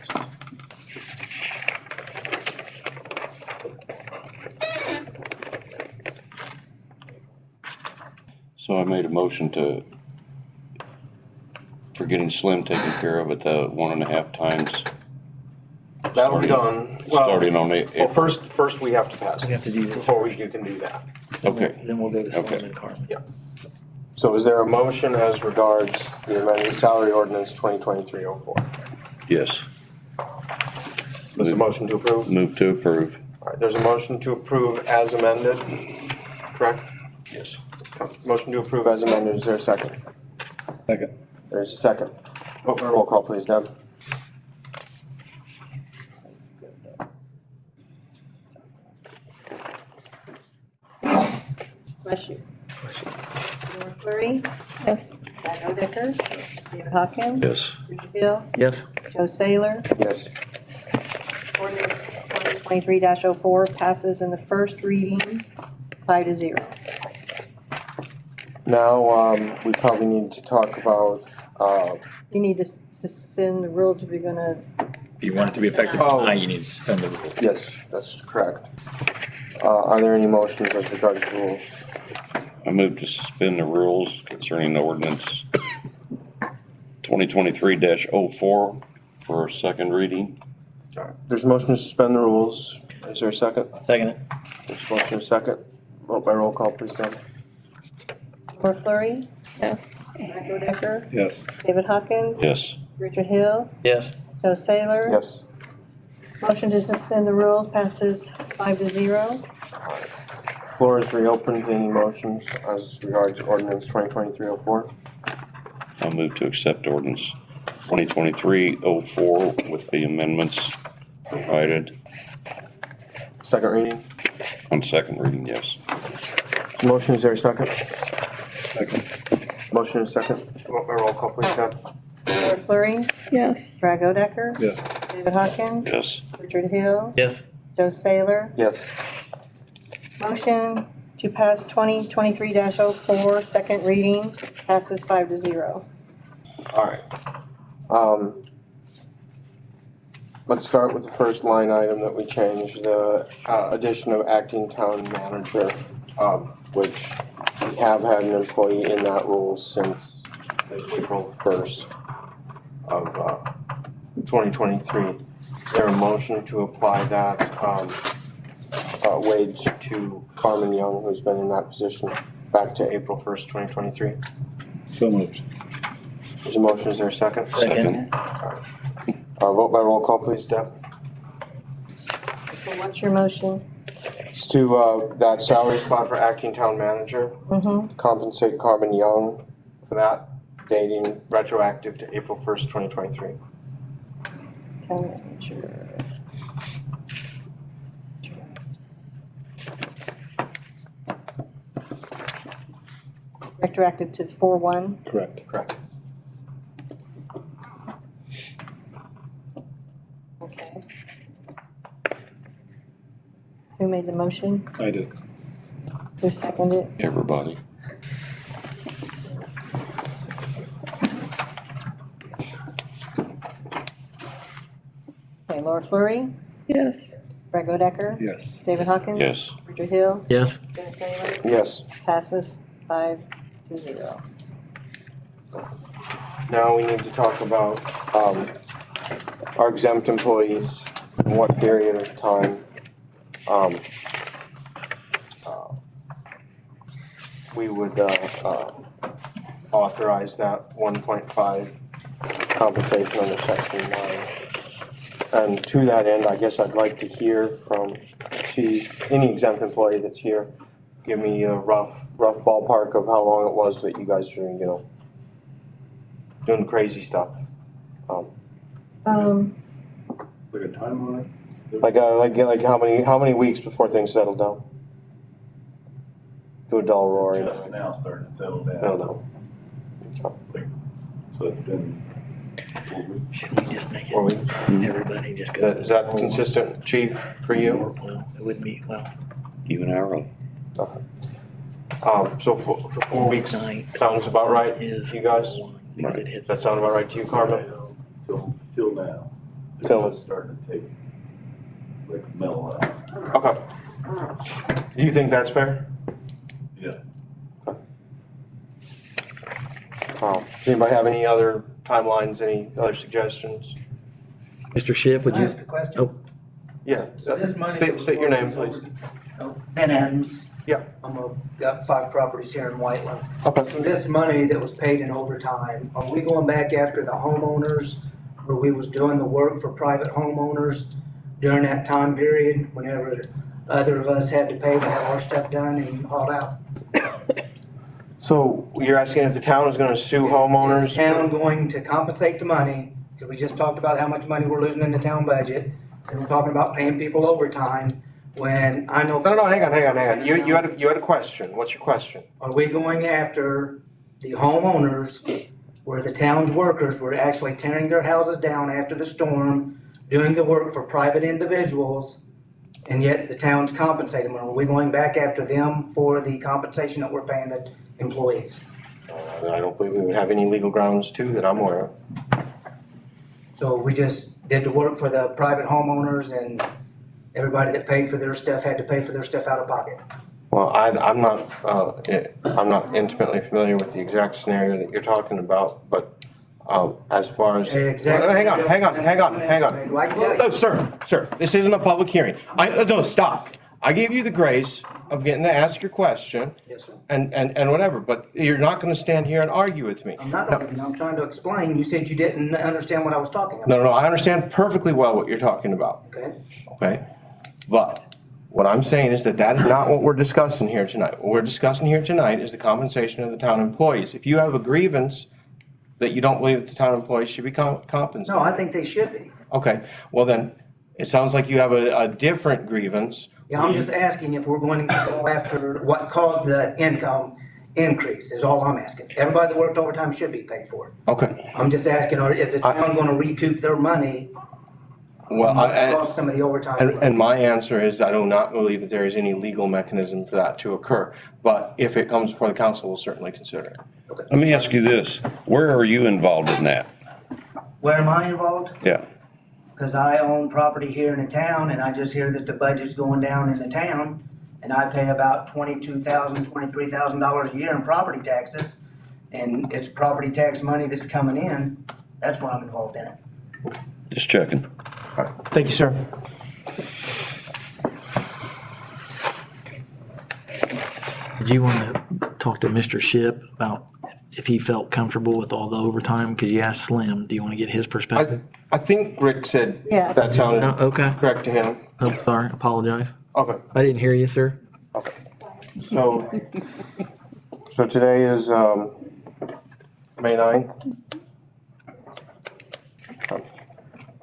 So I made a motion for getting Slim taken care of at the 1.5 times, That'll be done. Well, starting on well, the, first we have to pass We have to do this. before you can do that. okay. Then we'll go to Okay. Slim and Carmen. So is there a motion as regards the amended salary ordinance 2023-04? Yes. There's a motion to approve? Move to approve. All right, there's a motion to approve as amended, correct? Yes. Motion to approve as amended, is there a second? Second. There's a second. Roll call, please, Deb. Bless you. Laura Fleury, Yes. Brad Odecker, David Hawkins, Yes. Richard Hill, Yes? Joe Saylor. Yes. Ordinance 2023-04 passes in the first reading, 5-0. Now, we probably need to talk about, You need to suspend the rules if you're gonna, If you want it to be effective Oh. tonight, you need to suspend the rules. yes, that's correct. Are there any motions as regards to rules? I move to suspend the rules concerning ordinance 2023-04 for a second reading. All right, there's a motion to suspend the rules. Is there a second? Second it. There's a motion to second. Vote by roll call, please, Deb. Laura Fleury, Yes. Brad Odecker, Yes. David Hawkins, Yes. Richard Hill, Yes? Joe Saylor. Yes. Motion to suspend the rules passes 5-0. Floor is reopened. Any motions as regards ordinance 2023-04? I'll move to accept ordinance 2023-04 with the amendments provided Second reading. on second reading, yes. Motion, is there a second? Second. Motion is second. Vote by roll call, please, Deb. Laura Fleury, Yes. Brad Odecker, Yes. David Hawkins, Yes. Richard Hill, Yes? Joe Saylor. Yes. Motion to pass 2023-04, second reading, passes 5-0. All right. Let's start with the first line item that we changed, the addition of acting town manager, which we have had an employee in that role since April 1st of 2023. Is there a motion to apply that wage to Carmen Young, who's been in that position back to April 1st, 2023? So moved. There's a motion, is there a second? Second. Vote by roll call, please, Deb. So what's your motion? It's to, that salary slot for acting town manager, compensate Carmen Young for that, dating retroactive to April 1st, 2023. Town manager. Retroactive to 4/1. Correct. Correct. Okay. Who made the motion? I did. Who seconded it? Everybody. Okay, Laura Fleury, Yes. Brad Odecker, Yes. David Hawkins. Yes. Richard Hill, Yes? Joe Saylor, Yes. passes 5-0. now we need to talk about, our exempt employees and what period of time, we would, authorize that 1.5 compensation under section 9. And to that end, I guess I'd like to hear from any exempt employee that's here, give me a rough ballpark of how long it was that you guys were, doing crazy stuff. Like a timeline? Like how many weeks before things settle down? Do a dull roar. Just now starting to settle I down. don't know. So it's been Should we just make Or we, it, everybody just go? is that consistent, chief, for you? Well, it wouldn't be, well, You and I are. So for 4 weeks Tonight sounds about right is to you guys? because it hits. Does that sound about right to you, Carmen? till now. Till- It's starting to take, like, mellow out. Okay. Do you think that's fair? Yeah. Does anybody have any other timelines, any other suggestions? Mr. Ship, would Can I you? ask a question? Oh. Yeah, So this money. that was state your name, going please. over- Ben Adams. Yeah. Got 5 properties here in Whiteland. Okay. So this money that was paid in overtime, are we going back after the homeowners where we was doing the work for private homeowners during that time period, whenever other of us had to pay to have our stuff done and hauled out? So you're asking if the town is gonna sue Is homeowners? the town going to compensate the money? Because we just talked about how much money we're losing in the town budget, and we're talking about paying people overtime, when I know. No, hang on. You had a question. What's your question? Are we going after the homeowners where the town's workers were actually tearing their houses down after the storm, doing the work for private individuals, and yet the town's compensating them? Are we going back after them for the compensation that we're paying the employees? I don't believe we would have any legal grounds to that I'm aware of. So we just did the work for the private homeowners, and everybody that paid for their stuff had to pay for their stuff out of pocket. Well, I'm not intimately familiar with the exact scenario that you're talking about, but, as far as. Exactly. Hang on. Well, I can tell you. No, sir, this isn't a public hearing. No, stop. I gave you the grace of getting to ask your question Yes, sir. and whatever, but you're not gonna stand here and argue with me. I'm not arguing, I'm trying to explain. You said you didn't understand what I was talking about. No, I understand perfectly well what you're talking about, Okay? okay? But what I'm saying is that is not what we're discussing here tonight. What we're discussing here tonight is the compensation of the town employees. If you have a grievance that you don't believe that the town employees should be compensated. No, I think they should be. Okay, well then, it sounds like you have a different grievance. Yeah, I'm just asking if we're going to go after what caused the income increase, is all I'm asking. Everybody that worked overtime should be paid for it. Okay, I'm just asking, is the town gonna recoup their money? well, Cost some of the overtime. and my answer is I do not believe that there is any legal mechanism for that to occur. But if it comes before the council, we'll certainly consider it. Let me ask you this, where are you involved in that? Where am I involved? Yeah, Cause I own property here in the town, and I just hear that the budget's going down in the town, and I pay about $23,000 a year in property taxes, and it's property tax money that's coming in. That's why I'm involved in it. just checking. Thank you, sir. Did you want to talk to Mr. Ship about if he felt comfortable with all the overtime? Because you asked Slim, do you want to get his perspective? I think Rick said Yes. that sounded No, okay. correct to him. Oh, sorry, apologize. Okay. I didn't hear you, sir. So today is, May 9th.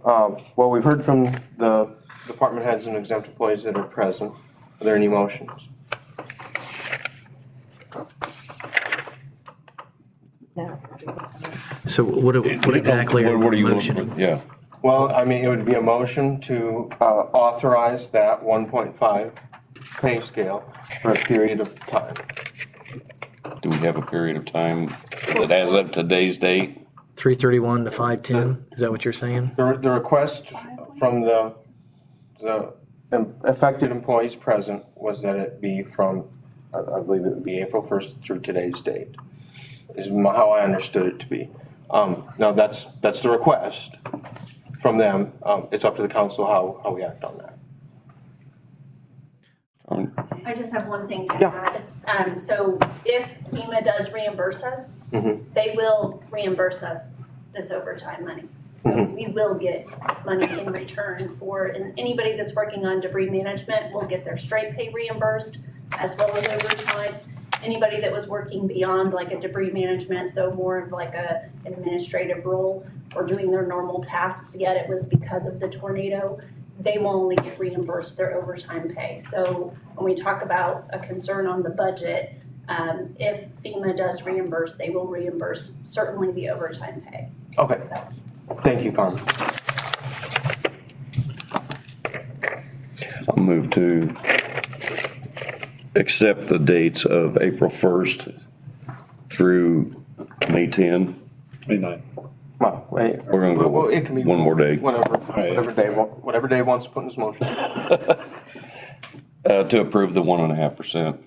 Well, we've heard from the department heads and exempt employees that are present. Are there any motions? No. So what exactly are What are we you motioning? Yeah, Well, I mean, it would be a motion to authorize that 1.5 pay scale for a period of time. do we have a period of time that as of today's date? 331 to 510, is that what you're saying? The request from the affected employees present was that it be from, I believe it would be April 1st through today's date, is how I understood it to be. Now, that's the request from them. It's up to the council how we act on that. I just have one thing to Yeah. add. So if FEMA does reimburse us, Mhm. they will reimburse us this overtime money. So we will get money in return for, and anybody that's working on debris management will get their straight pay reimbursed as well as overtime. Anybody that was working beyond like a debris management, so more of like a administrative role or doing their normal tasks, yet it was because of the tornado, they will only get reimbursed their overtime pay. So when we talk about a concern on the budget, if FEMA does reimburse, they will reimburse certainly the overtime pay. Okay, So thank you, Carmen. I'll move to accept the dates of April 1st through May 10. May 9. Well, wait. We're gonna go Well, it can be one more day. Whatever Dave wants to put in his motion. To approve the 1.5%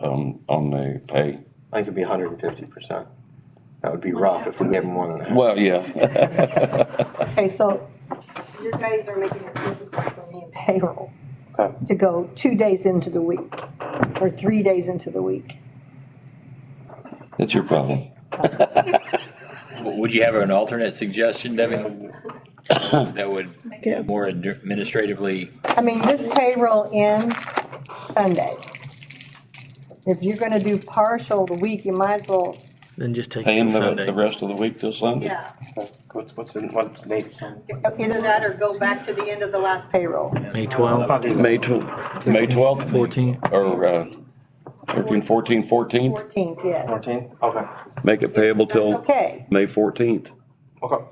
on the pay. I think it'd be 150%. That would be rough if we gave him 1.5. Well, yeah. Okay, so you guys are making it difficult for me in payroll Okay. to go 2 days into the week or 3 days into the week. It's your problem. Would you have an alternate suggestion, Debbie? That would Yeah. more administratively, I mean, this payroll ends Sunday. If you're gonna do partial the week, you might as well. Then just take it Paying to the Sunday. rest of the week till Sunday? Yeah. What's the date, son? Either that or go back to the end of the last payroll. May 12th, May 12th? 14th. Or 13, 14, 14th? 14th, yes. 14? Okay, Make it payable That's till okay. May 14th. okay.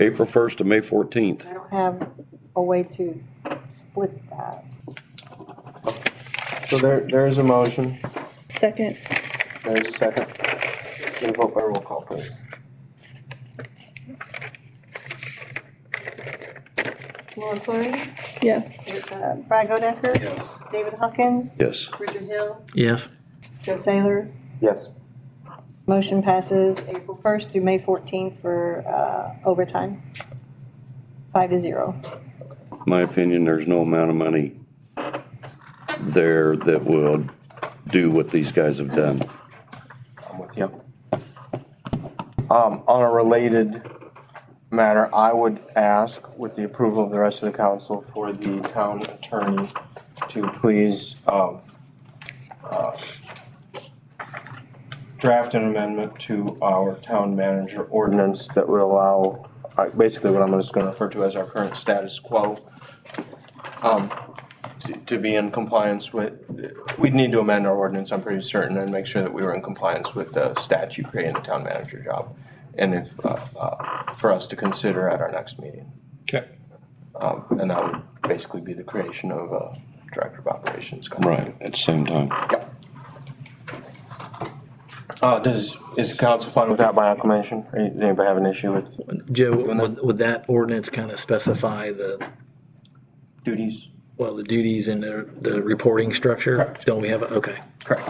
April 1st to May 14th. I don't have a way to split that. So there's a motion. Second, There's a second. Get a vote by roll call, please. Laura Fleury, yes. Brad Godecker. Yes. David Hawkins. Yes. Richard Hill. Yes. Joe Saylor. Yes. Motion passes April 1st through May 14th for overtime. 5-0. My opinion, there's no amount of money there that will do what these guys have done. I'm with you. On a related matter, I would ask, with the approval of the rest of the council, for the town attorney to please draft an amendment to our town manager ordinance that would allow, basically what I'm just gonna refer to as our current status quo, to be in compliance with, we'd need to amend our ordinance, I'm pretty certain, and make sure that we were in compliance with the statute creating the town manager job. And if, for us to consider at our next meeting. okay, And that would basically be the creation of a director of operations. Right, at the same time. Is council fine with that by acclamation? Or does anybody have an issue with Joe, Doing that? would that ordinance kind of specify the duties? duties and the reporting structure? Correct. Don't we have it? Okay. Correct.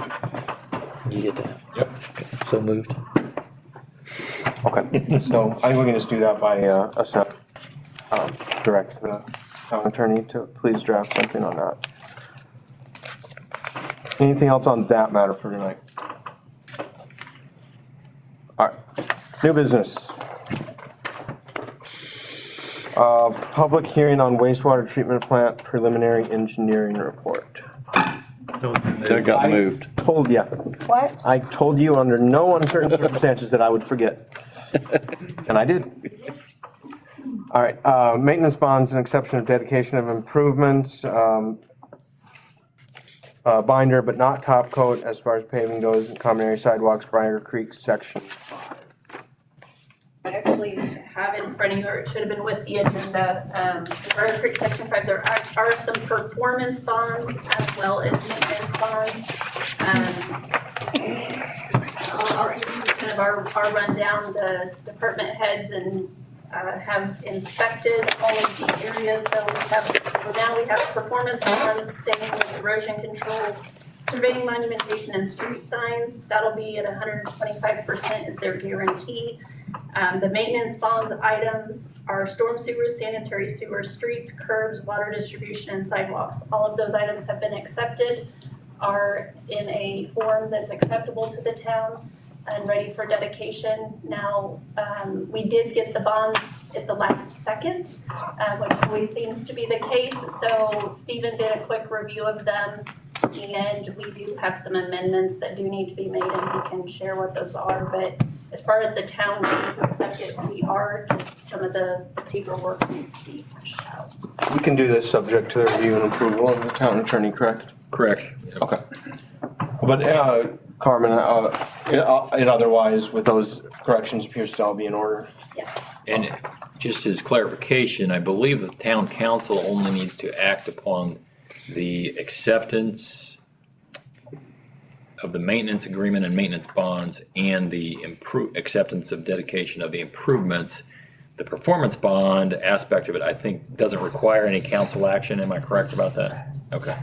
You get that? Yep. So moved. Okay, so I think we can just do that by direct the town attorney to please draft something on that. Anything else on that matter for tonight? All right, new business. Public hearing on wastewater treatment plant preliminary engineering report. That got moved. Told ya. What? I told you under no uncertain circumstances that I would forget. And I did. All right, maintenance bonds and exception of dedication of improvements. Binder but not top coat as far as paving goes, common area sidewalks, Briar Creek section 5. I actually have it in front of you, or it should have been with the agenda. Briar Creek Section 5, there are some performance bonds as well as maintenance bonds. I'll give you kind of our rundown. The department heads and have inspected all of the areas. So we have performance bonds staying with erosion control, surveying, monumentation, and street signs. That'll be at 125% is their guarantee. The maintenance bonds items are storm sewers, sanitary sewers, streets, curbs, water distribution, and sidewalks. All of those items have been accepted, are in a form that's acceptable to the town and ready for dedication. Now, we did get the bonds at the last second, which always seems to be the case. So Stephen did a quick review of them, and we do have some amendments that do need to be made, and he can share what those are. But as far as the town needing to accept it, we are, just some of the paperwork needs to be pushed out. We can do this subject to the review and approval of the town attorney, correct? Correct. Okay. But, Carmen, it otherwise, with those corrections, appears to all be in order. Yes. And just as clarification, I believe the town council only needs to act upon the acceptance of the maintenance agreement and maintenance bonds and the acceptance of dedication of the improvements. The performance bond aspect of it, I think, doesn't require any council action. Am I correct about that? Okay.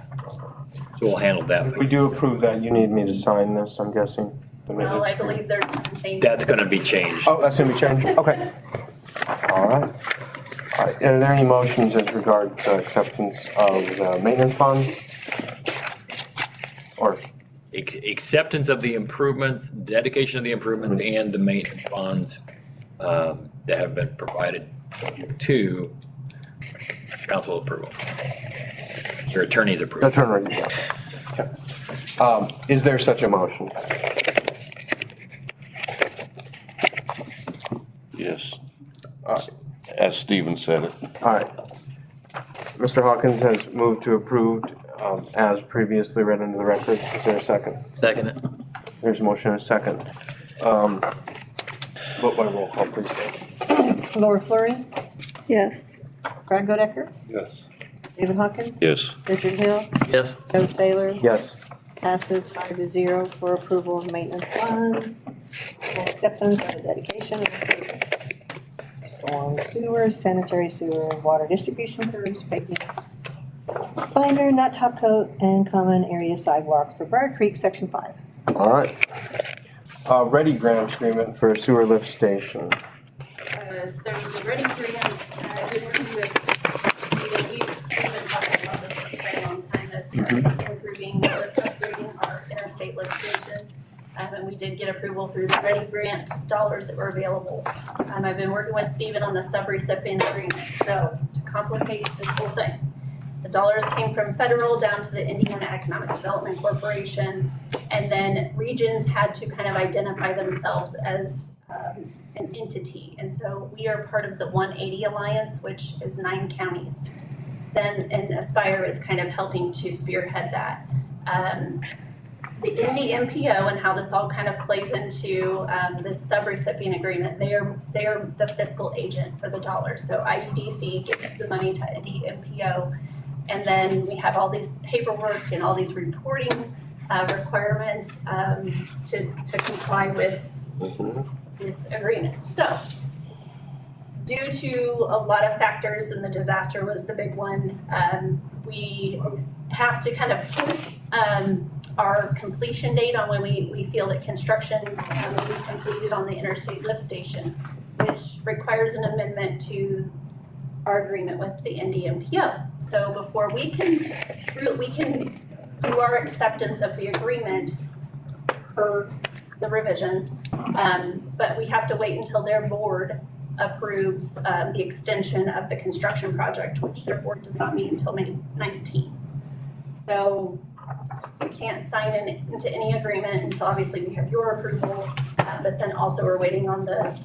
So we'll handle that. If we do approve that, you need me to sign this, I'm guessing. the Well, maintenance I agreement. believe there's some changes. That's gonna be changed. Oh, that's gonna be changed, okay. All right. All right, are there any motions as regards to acceptance of the maintenance bond? Or, Acceptance of the improvements, dedication of the improvements, and the maintenance bonds that have been provided to council approval. Your attorney's the approval. turn review, okay. Is there such a motion? Yes, All right. as Stephen said it. All right. Mr. Hawkins has moved to approve as previously read into the record. Is there a second? Second it. There's a motion and a second. Vote by roll call, please. Laura Fleury, Yes. Brad Godecker, Yes. David Hawkins, Yes, Richard Hill, Yes. Joe Saylor. Yes. Passes 5-0 for approval of maintenance bonds, and acceptance of the dedication of improvements. Storm sewer, sanitary sewer, water distribution curbs, paving, binder, not top coat, and common area sidewalks for Briar Creek, section 5. All right. Ready grant agreement for a sewer lift station. So the Ready Grant, I've been working with Stephen, we've been talking about this for quite a long time as far as improving or upgrading our interstate lift station. And we did get approval through the Ready Grant dollars that were available. I've been working with Stephen on the sub-recipient agreement, so to complicate this whole thing. The dollars came from federal down to the Indiana Economic Development Corporation, and then regions had to kind of identify themselves as an entity. And so we are part of the 180 Alliance, which is 9 counties. Then, and Aspire is kind of helping to spearhead that. The Indy MPO and how this all kind of plays into this sub-recipient agreement, they are the fiscal agent for the dollars. So IEDC gives the money to Indy MPO. And then we have all these paperwork and all these reporting requirements to comply with this agreement. So, due to a lot of factors, and the disaster was the big one, we have to kind of push our completion date on when we feel that construction will be completed on the interstate lift station, which requires an amendment to our agreement with the NDMPO. So before we can do our acceptance of the agreement per the revisions, but we have to wait until their board approves the extension of the construction project, which their board does not meet until May 19th. So we can't sign into any agreement until obviously we have your approval, but then also we're waiting on the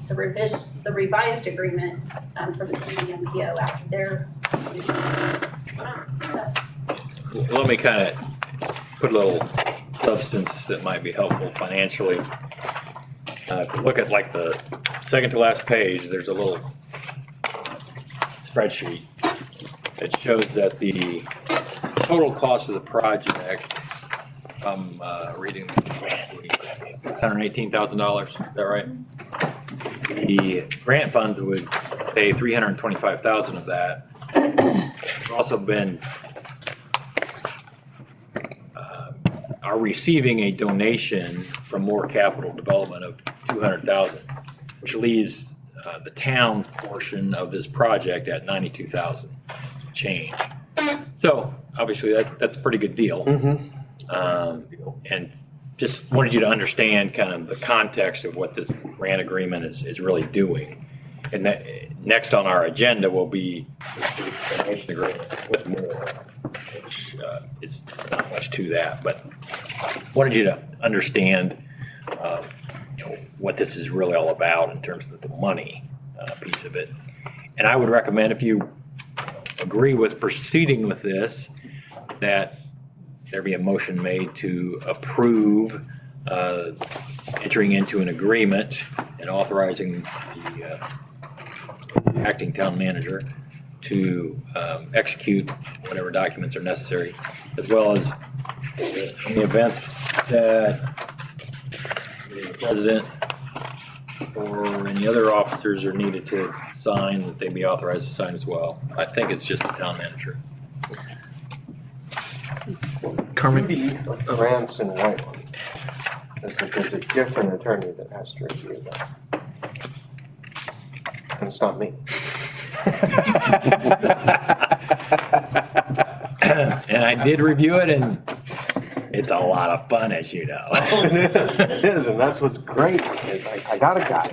revised agreement from the NDMPO after their Let me kind of put a little substance that might be helpful financially. If you look at like the second to last page, there's a little spreadsheet that shows that the total cost of the project, I'm reading $618,000, is that right? The grant funds would pay $325,000 of that. We've also been are receiving a donation from More Capital Development of $200,000. which leaves the town's portion of this project at 92,000 change. So obviously that's a pretty good deal. And just wanted you to understand kind of the context of what this grant agreement is really doing. And that, next on our agenda will be the donation agreement with more, which is not much to that, but wanted you to understand what this is really all about in terms of the money piece of it. And I would recommend, if you agree with proceeding with this, that there be a motion made to approve entering into an agreement and authorizing the acting town manager to execute whatever documents are necessary, as well as in the event that the president or any other officers are needed to sign, that they be authorized to sign as well. I think it's just the town manager. Carmen? Grants and Whiteland. There's a different attorney that has to review that. And it's not me. And I did review it, and it's a lot of fun, as you know. It is, and that's what's great, is I got a guy.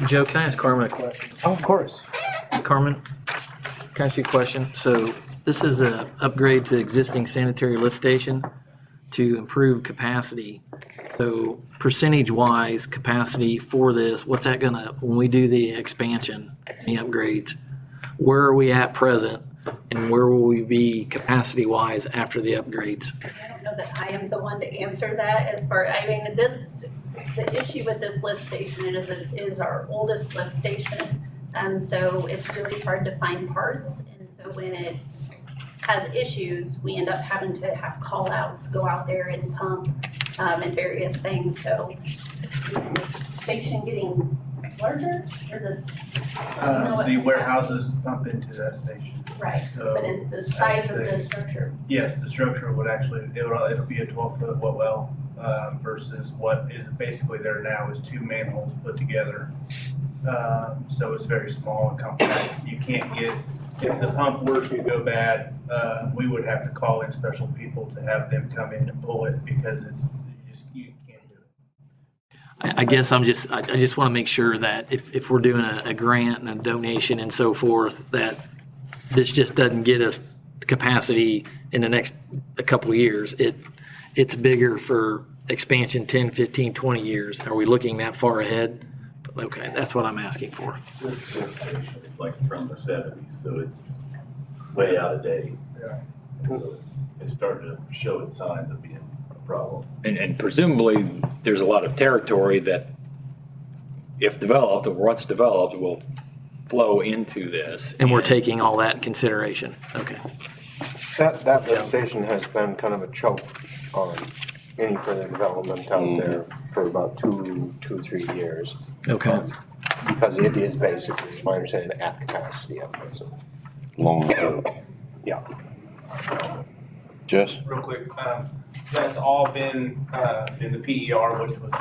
Joe, can I ask Carmen a question? Oh, of course. Carmen, can I ask you a question? So this is an upgrade to existing sanitary lift station to improve capacity. So percentage-wise, capacity for this, what's that gonna, when we do the expansion, the upgrades, where are we at present? And where will we be capacity-wise after the upgrades? I don't know that I am the one to answer that as far, I mean, the issue with this lift station, it is our oldest lift station. So it's really hard to find parts. And so when it has issues, we end up having to have call outs, go out there and pump, and various things. So is the station getting larger? Or is it? The warehouses pump into that station. Right, So but is the size of the structure? Yes, the structure would actually, it'll be a 12-foot well, versus what is basically there now is 2 manholes put together. So it's very small and compact. You can't get, if the pump were to go bad, we would have to call in special people to have them come in and pull it, because you can't do it. I guess I just want to make sure that if we're doing a grant and a donation and so forth, that this just doesn't get us capacity in the next a couple of years. It's bigger for expansion 10, 15, 20 years. Are we looking that far ahead? Okay, that's what I'm asking for. This lift station is like from the 70s, so it's way out of date. Yeah. And so it's starting to show its signs of being a problem. And presumably, there's a lot of territory that, if developed or once developed, will flow into this. And we're taking all that in consideration. Okay. That lift station has been kind of a choke on any further development out there for about 3 years. Okay. Because it is basically, my understanding, at capacity at present. Long term. Yeah. Jess? Real quick, that's all been, in the PER, which was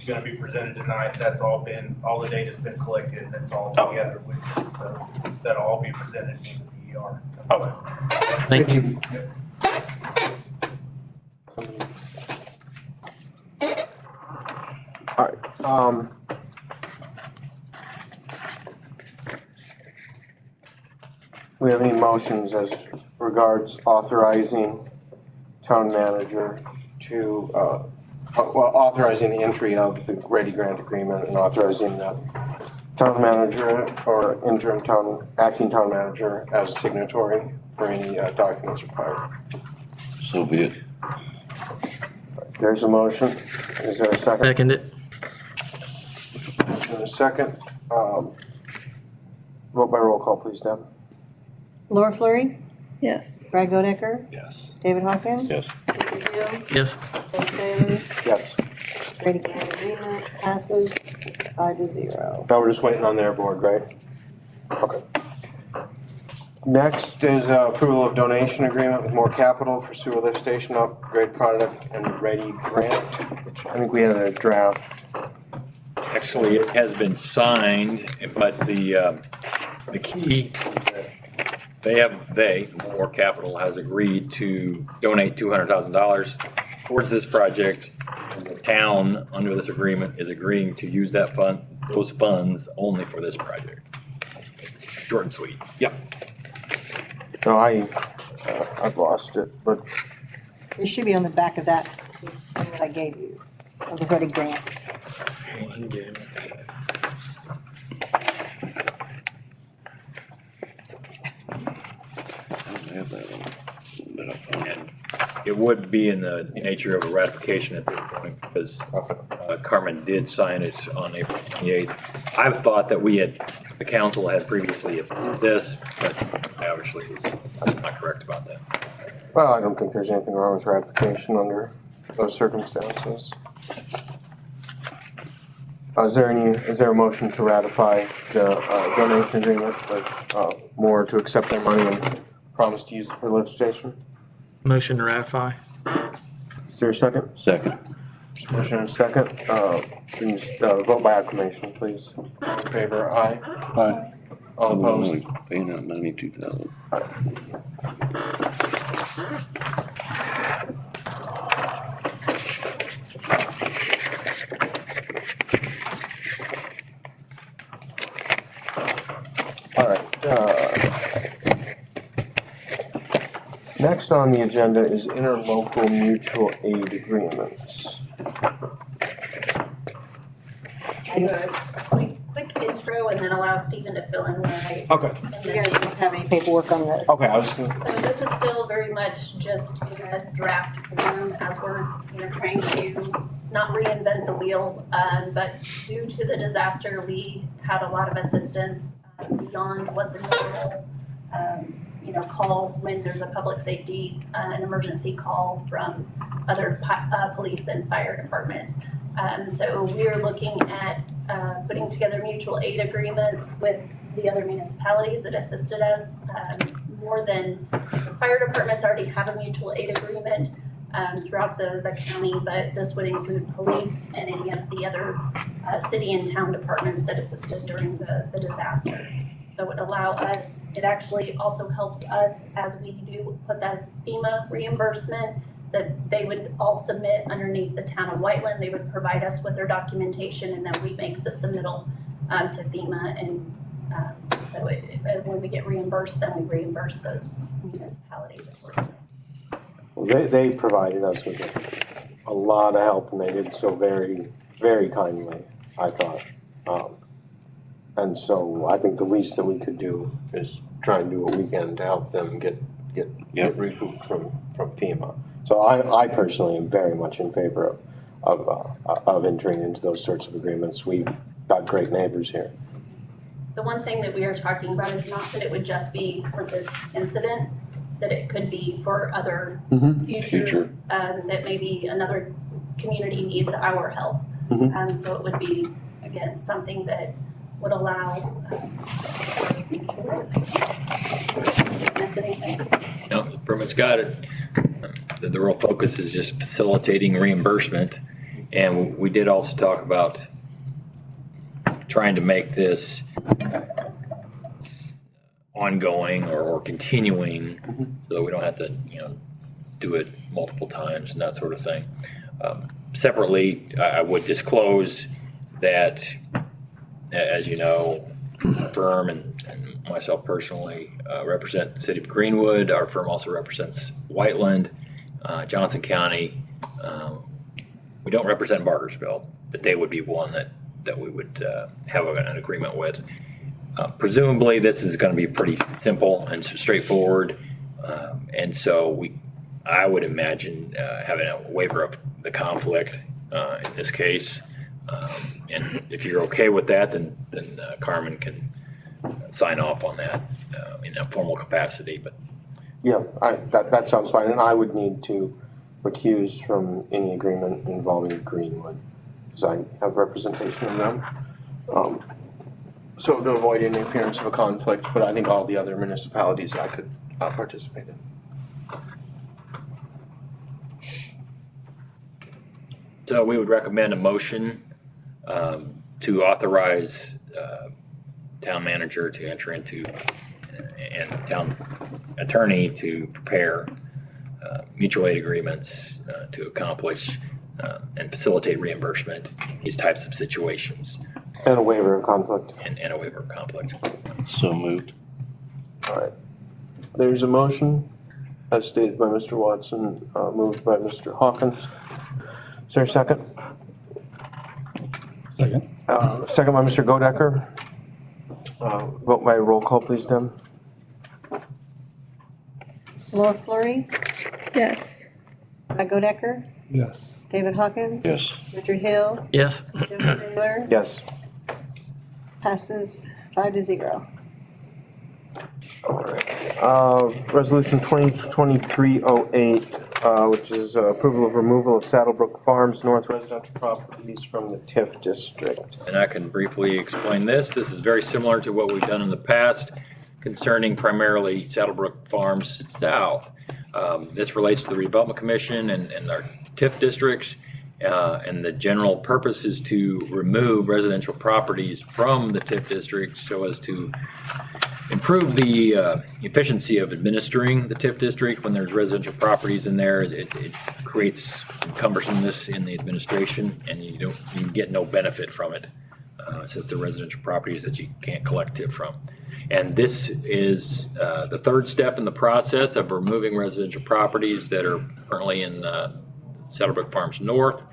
gonna be presented tonight, all the data's been collected, and it's all together with it, so that'll all be presented in the PER. Okay. Thank you. All right, we have any motions as regards authorizing town manager to, authorizing the entry of the Ready Grant Agreement and authorizing the town manager or acting town manager as a signatory for any documents required. So be it. There's a motion. Is there a second? Second it. Motion and a second. Vote by roll call, please, Deb. Laura Fleury, Yes. Brad Godecker, Yes. David Hawkins, Yes. Richard Hill, Yes. Joe Salem, Yes. Grady Grant agreement passes 5-0. Now we're just waiting on their board, right? Okay. Next is approval of donation agreement with More Capital for sewer lift station upgrade product and Ready Grant, which I think we had a draft Actually, it has been signed, but the key, More Capital, has agreed to donate $200,000 towards this project. And the town, under this agreement, is agreeing to use those funds only for this project. It's short and sweet. Yep. No, I've lost it, but It should be on the back of that thing that I gave you, of the Ready Grant. And it would be in the nature of a ratification at this point, because Carmen did sign it on April 28th. I thought that the council had previously approved this, but I obviously was not correct about that. well, I don't think there's anything wrong with ratification under those circumstances. Is there a motion to ratify the donation agreement with Moore to accept their money and promise to use it for the lift station? Motion to ratify. Is there a second? Second. Motion and a second. Can you vote by acclamation, please? All in favor, aye. Aye. All opposed? Paying that money, 2,000. All right. Next on the agenda is interlocal mutual aid agreements. Quick intro and then allow Stephen to fill in when I. Okay. You guys don't have any paperwork on this. Okay, I was. So this is still very much just in a draft form as we're, trying to not reinvent the wheel. But due to the disaster, we had a lot of assistance beyond what the normal, calls when there's a public safety, an emergency call from other police and fire departments. So we are looking at putting together mutual aid agreements with the other municipalities that assisted us. More than, the fire departments already have a mutual aid agreement throughout the county, but this would include police and any of the other city and town departments that assisted during the disaster. So it would allow us, it actually also helps us as we do put that FEMA reimbursement that they would all submit underneath the town of Whiteland. They would provide us with their documentation and then we make the submittal to FEMA. And so when we get reimbursed, then we reimburse those municipalities. Well, they provided us with a lot of help and they did so very, very kindly, I thought. And so I think the least that we could do is try and do what we can to help them get recouped from FEMA. So I personally am very much in favor of entering into those sorts of agreements. We've got great neighbors here. The one thing that we are talking about is not that it would just be for this incident, that it could be for other future. That maybe another community needs our help. So it would be, again, something that would allow. No, pretty much got it. The real focus is just facilitating reimbursement. And we did also talk about trying to make this ongoing or continuing so that we don't have to, do it multiple times and that sort of thing. Separately, I would disclose that, as you know, our firm and myself personally represent the city of Greenwood. Our firm also represents Whiteland, Johnson County. We don't represent Barkersville, but they would be one that we would have an agreement with. Presumably, this is going to be pretty simple and straightforward, and so I would imagine having a waiver of the conflict in this case. And if you're okay with that, then Carmen can sign off on that in a formal capacity. But Yeah, that sounds fine, and I would need to recuse from any agreement involving Greenwood, because I have representation of them. So to avoid any appearance of a conflict, but I think all the other municipalities I could participate in. so we would recommend a motion to authorize town manager to enter into and town attorney to prepare mutual aid agreements to accomplish and facilitate reimbursement in these types of situations And a waiver of conflict. and a waiver of conflict. So moved. All right. There's a motion, as stated by Mr. Watson, moved by Mr. Hawkins. Is there a second? Second. Second by Mr. Godecker. Vote by roll call, please, Deb. Laura Flurry, Yes. Brad Godecker, Yes. David Hawkins. Yes. Richard Hill, Yes. Joe Saylor, Yes. passes 5-0. All right. Resolution 2023-08, which is approval of removal of Saddlebrook Farms North residential properties from the TIF district. And I can briefly explain this. This is very similar to what we've done in the past concerning primarily Saddlebrook Farms South. This relates to the Redevelopment Commission and our TIF districts. And the general purpose is to remove residential properties from the TIF district so as to improve the efficiency of administering the TIF district. When there's residential properties in there, it creates cumbersomeness in the administration, and you get no benefit from it, since they're residential properties that you can't collect TIF from. And this is the third step in the process of removing residential properties that are currently in Saddlebrook Farms North.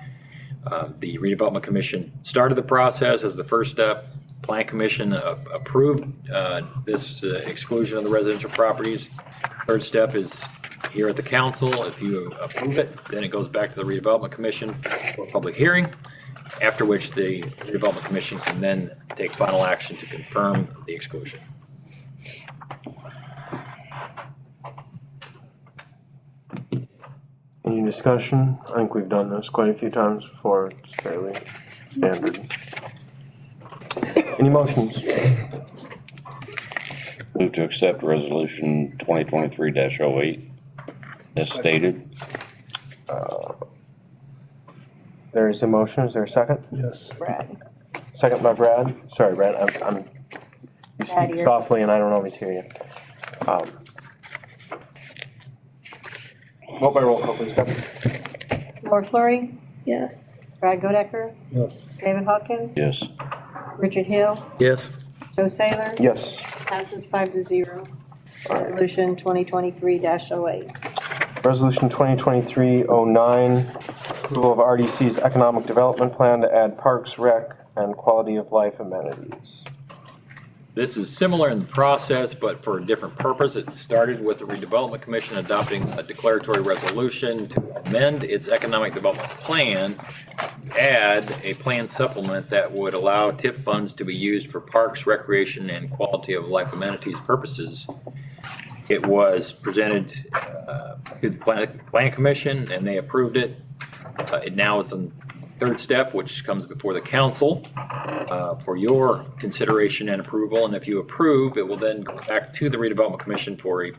The Redevelopment Commission started the process as the first step. Plan Commission approved this exclusion of the residential properties. Third step is here at the council. If you approve it, then it goes back to the Redevelopment Commission for a public hearing, after which the Redevelopment Commission can then take final action to confirm the exclusion. Any discussion? I think we've done this quite a few times before. It's fairly standard. Any motions? Move to accept resolution 2023-08 as stated. There is a motion. Is there a second? Yes. Brad. Second by Brad. Sorry, Brad. You Brad, speak you're- softly and I don't always hear you. Vote by roll call, please, Deb. Laura Flurry, Yes. Brad Godecker, Yes. David Hawkins. Yes. Richard Hill, Yes. Joe Saylor. Yes. Passes 5-0. Resolution 2023-08. Resolution 2023-09, approval of RDC's economic development plan to add parks, rec, and quality of life amenities. This is similar in the process, but for a different purpose. It started with the Redevelopment Commission adopting a declaratory resolution to amend its economic development plan, add a plan supplement that would allow TIF funds to be used for parks, recreation, and quality of life amenities purposes. It was presented to the Plan Commission, and they approved it. It now is in third step, which comes before the council for your consideration and approval. And if you approve, it will then go back to the Redevelopment Commission for a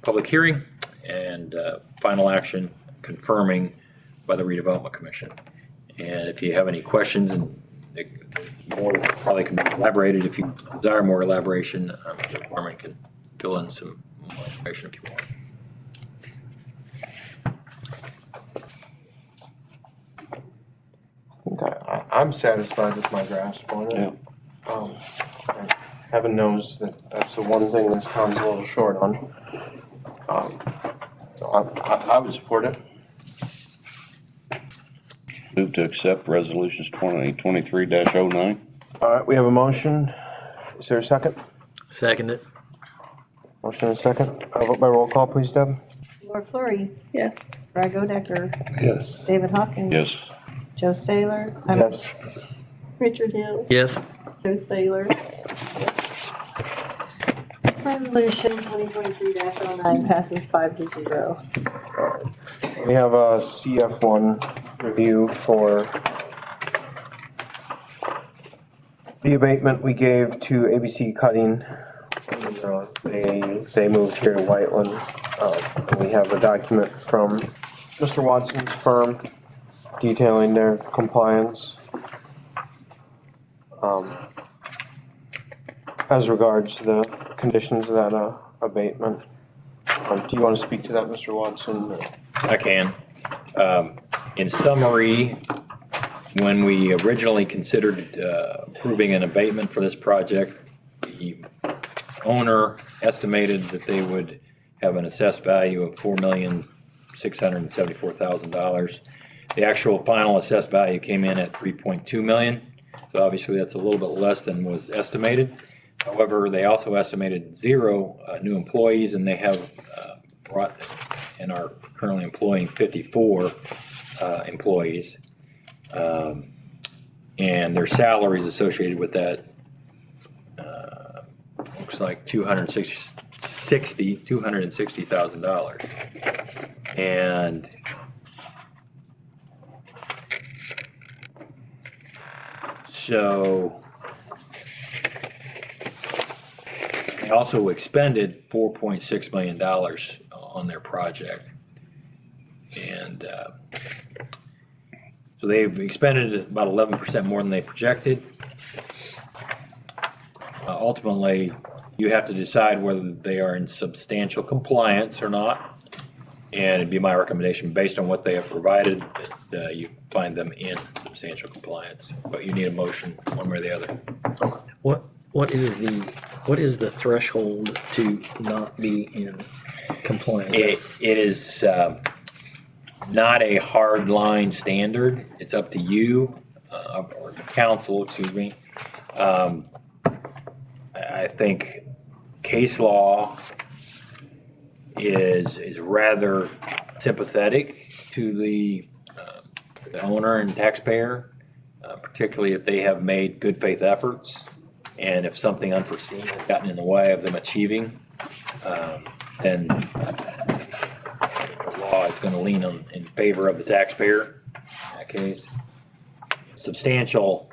public hearing and final action confirming by the Redevelopment Commission. And if you have any questions, and more probably can be elaborated, if you desire more elaboration, the department can fill in some more information if you want. I'm satisfied with my grasp on it. Yeah. Heaven knows that that's the one thing this town's a little short on. So I would support it. Move to accept resolutions 2023-09. All right, we have a motion. Is there a second? Second it. Motion and a second. Vote by roll call, please, Deb. Laura Flurry, Yes. Brad Godecker, Yes. David Hawkins. Yes. Joe Saylor. Yes. Richard Hill, Yes. Joe Saylor. Resolution 2023-09 passes 5-0. We have a CF1 review for the abatement we gave to ABC Cutting. And, they moved here to Whiteland. And we have a document from Mr. Watson's firm detailing their compliance. As regards the conditions of that abatement, do you want to speak to that, Mr. Watson? I can. In summary, when we originally considered approving an abatement for this project, the owner estimated that they would have an assessed value of $4,674,000. The actual final assessed value came in at $3.2 million. So obviously that's a little bit less than was estimated. However, they also estimated 0 new employees, and they have brought and are currently employing 54 employees. And their salaries associated with that looks like $260,000. And so they also expended $4.6 million on their project. And so they've expended about 11% more than they projected. Ultimately, you have to decide whether they are in substantial compliance or not. And it'd be my recommendation, based on what they have provided, that you find them in substantial compliance. But you need a motion one way or the other. What is the threshold to not be in compliance? It is not a hard line standard. It's up to you, or the council, excuse me. I think case law is rather sympathetic to the owner and taxpayer, particularly if they have made good faith efforts. And if something unforeseen has gotten in the way of them achieving, then the law is going to lean in favor of the taxpayer in that case. Substantial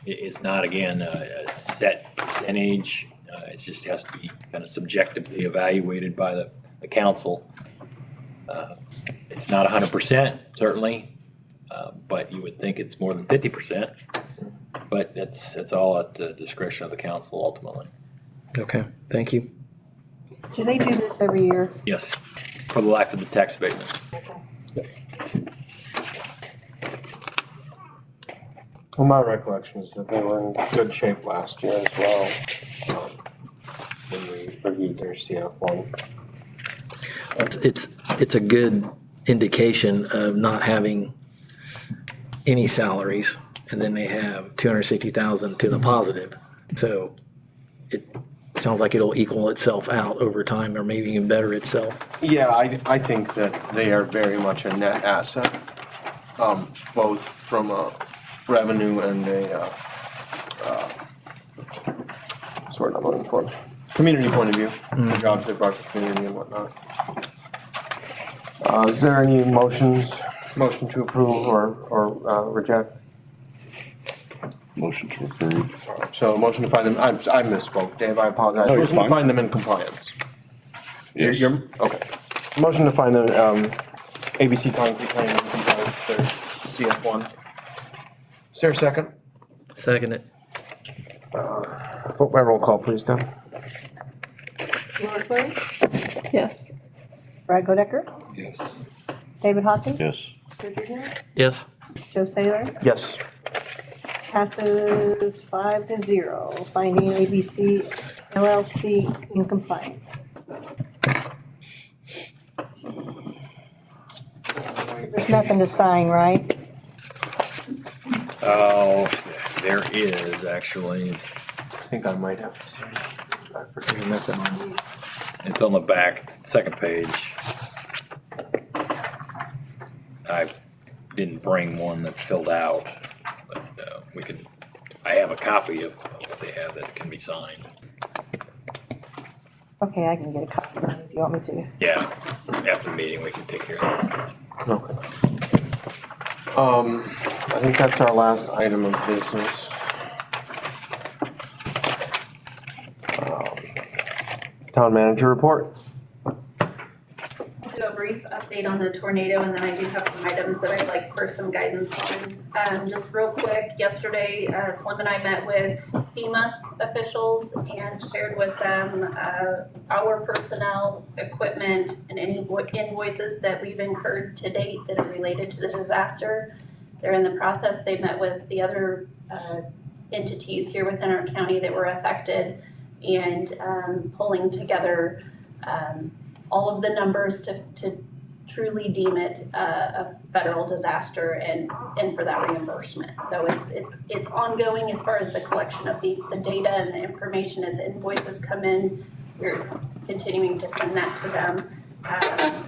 is not, again, a set percentage. It just has to be kind of subjectively evaluated by the council. It's not 100%, certainly, but you would think it's more than 50%. But it's all at the discretion of the council ultimately. Okay, thank you. Do they do this every year? Yes, for the life of the tax abatement. Well, my recollection is that they were in good shape last year as well, when we reviewed their CF1. It's a good indication of not having any salaries, and then they have 260,000 to the positive. So it sounds like it'll equal itself out over time, or maybe even better itself. Yeah, I think that they are very much a net asset, both from a revenue and a, sort of looking for community point of view, the jobs they brought to the community and whatnot. Is there any motion to approve or reject? Motion to approve. So motion to find them, I misspoke, Dave, I apologize. No, you're Motion to fine. find them in compliance. Yes. Okay. Motion to find them, ABC Concrete Claim in compliance with their CF1. Is there a second? Second it. Vote by roll call, please, Deb. Lois Lane, Yes. Brad Godecker, Yes. David Hawkins. Yes. Richard Hill, Yes. Joe Saylor. Yes. Passes 5-0, finding ABC LLC in compliance. There's nothing to sign, right? Oh, there is actually. I think I might have to say. I forget. It's on the back, second page. I didn't bring one that's filled out, but I have a copy of what they have that can be signed. Okay, I can get a copy if you want me to. Yeah, after the meeting, we can take care of that. Okay. I think that's our last item of business. Town manager report. do a brief update on the tornado, and then I do have some items that I'd like for some guidance on. Just real quick, yesterday, Slim and I met with FEMA officials and shared with them our personnel, equipment, and any invoices that we've incurred to date that are related to the disaster. They're in the process. They met with the other entities here within our county that were affected and pulling together all of the numbers to truly deem it a federal disaster and for that reimbursement. So it's ongoing as far as the collection of the data and the information as invoices come in. We're continuing to send that to them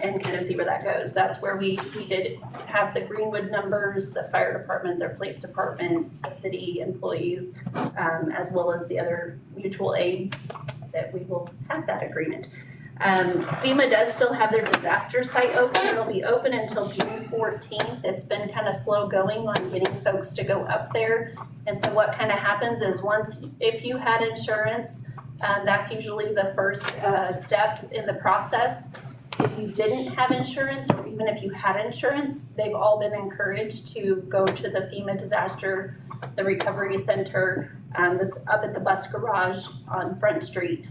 and kind of see where that goes. That's where we did have the Greenwood numbers, the fire department, their police department, the city employees, as well as the other mutual aid that we will have that agreement. FEMA does still have their disaster site open. It'll be open until June 14th. It's been kind of slow going on getting folks to go up there. And so what kind of happens is if you had insurance, that's usually the first step in the process. If you didn't have insurance, or even if you had insurance, they've all been encouraged to go to the FEMA disaster, the recovery center that's up at the bus garage on Front Street.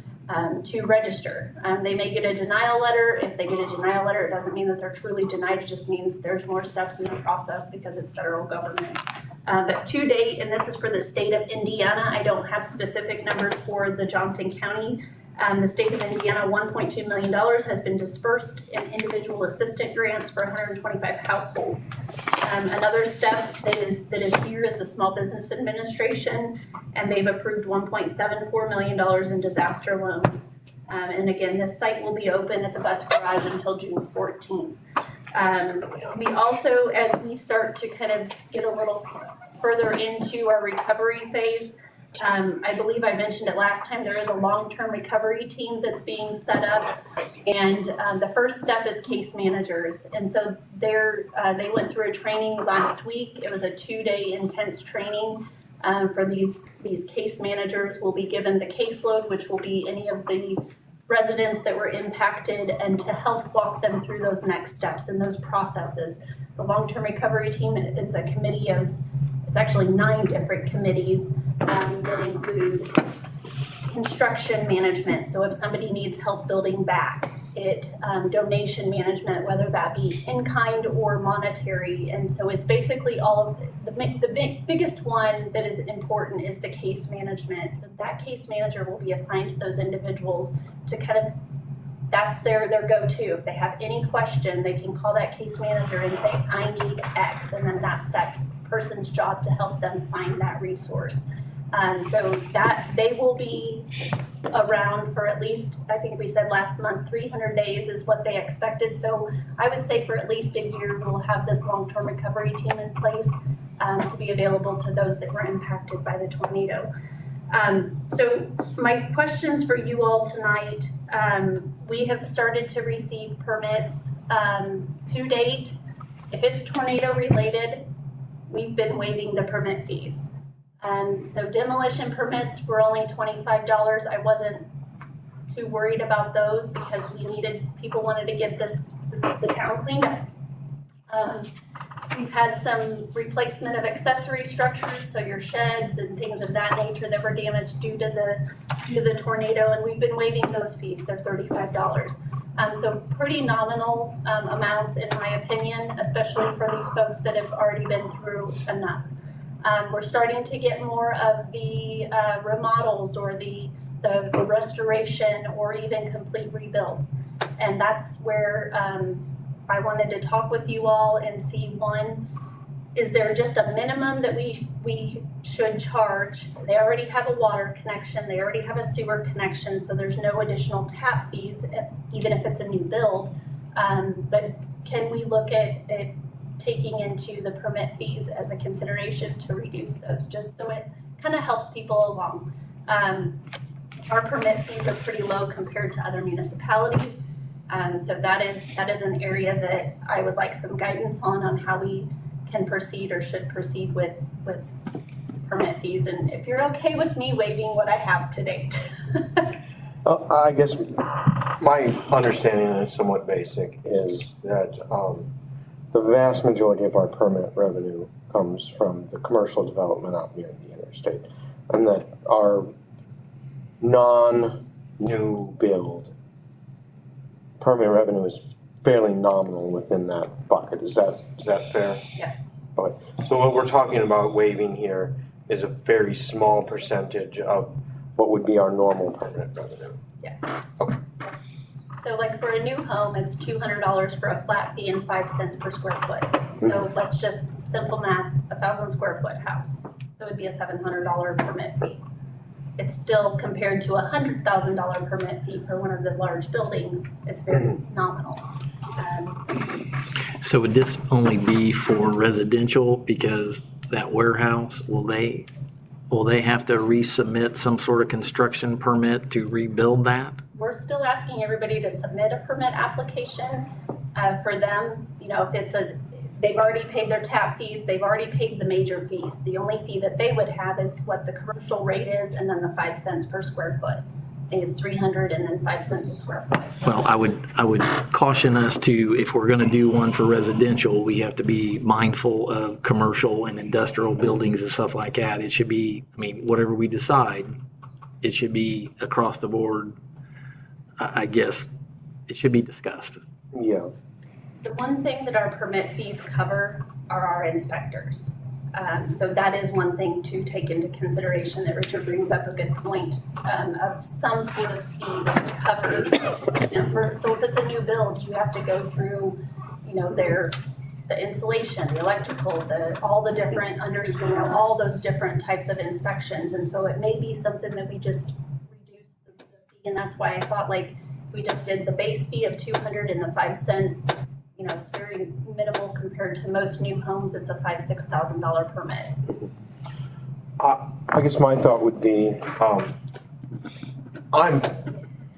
To register. They may get a denial letter. If they get a denial letter, it doesn't mean that they're truly denied. It just means there's more steps in the process because it's federal government. But to date, and this is for the state of Indiana, I don't have specific numbers for the Johnson County. The state of Indiana, $1.2 million has been dispersed in individual assistant grants for 125 households. Another step that is here is the Small Business Administration, and they've approved $1.74 million in disaster loans. And again, this site will be open at the bus garage until June 14th. We also, as we start to kind of get a little further into our recovery phase, I believe I mentioned it last time, there is a long-term recovery team that's being set up. And the first step is case managers. And so they went through a training last week. It was a 2-day intense training for these case managers. Will be given the caseload, which will be any of the residents that were impacted, and to help walk them through those next steps and those processes. The long-term recovery team is a committee of, it's actually 9 different committees that include construction management. So if somebody needs help building back, donation management, whether that be in kind or monetary. And so it's basically all of the biggest one that is important is the case management. So that case manager will be assigned to those individuals to kind of, that's their go-to. If they have any question, they can call that case manager and say, I need X, and then that's that person's job to help them find that resource. So that they will be around for at least, I think we said last month, 300 days is what they expected. So I would say for at least a year, we'll have this long-term recovery team in place to be available to those that were impacted by the tornado. So my questions for you all tonight, we have started to receive permits to date. If it's tornado related, we've been waiving the permit fees. So demolition permits were only $25. I wasn't too worried about those because people wanted to get the town cleaned up. We've had some replacement of accessory structures, so your sheds and things of that nature that were damaged due to the tornado, and we've been waiving those fees. They're $35. So pretty nominal amounts in my opinion, especially for these folks that have already been through enough. We're starting to get more of the remodels or the restoration or even complete rebuilds. And that's where I wanted to talk with you all and see, one, is there just a minimum that we should charge? They already have a water connection, they already have a sewer connection, so there's no additional tap fees, even if it's a new build. But can we look at taking into the permit fees as a consideration to reduce those, just so it kind of helps people along? Our permit fees are pretty low compared to other municipalities. So that is an area that I would like some guidance on how we can proceed or should proceed with permit fees, and if you're okay with me waiving what I have to date. Well, I guess my understanding is somewhat basic, is that, the vast majority of our permit revenue comes from the commercial development out near the interstate. And that our non-new build permit revenue is fairly nominal within that bucket. Is that fair? Yes. Okay. So what we're talking about waiving here is a very small percentage of what would be our normal permit revenue. Yes. Okay. So like for a new home, it's $200 for a flat fee and 5 cents per square foot. So let's just simple math, 1,000 square foot house. So it'd be a $700 permit fee. It's still compared to a $100,000 permit fee for one of the large buildings. It's very nominal. So would this only be for residential because that warehouse, will they have to resubmit some sort of construction permit to rebuild that? We're still asking everybody to submit a permit application for them. You know, if they've already paid their tap fees, they've already paid the major fees. The only fee that they would have is what the commercial rate is and then the 5 cents per square foot. I think it's 300 and then 5 cents a square foot. Well, I would caution us to, if we're gonna do one for residential, we have to be mindful of commercial and industrial buildings and stuff like that. It should be, I mean, whatever we decide, it should be across the board. I guess it should be discussed. Yeah. The one thing that our permit fees cover are our inspectors. So that is one thing to take into consideration, that Richard brings up a good point, of some sort of fee that covers. So if it's a new build, you have to go through, you know, the insulation, the electrical, all the different all those different types of inspections. And so it may be something that we just reduce the fee. And that's why I thought, like, if we just did the base fee of 200 and the 5 cents, you know, it's very minimal compared to most new homes. It's a $5,000-$6,000 permit. I guess my thought would be, I'm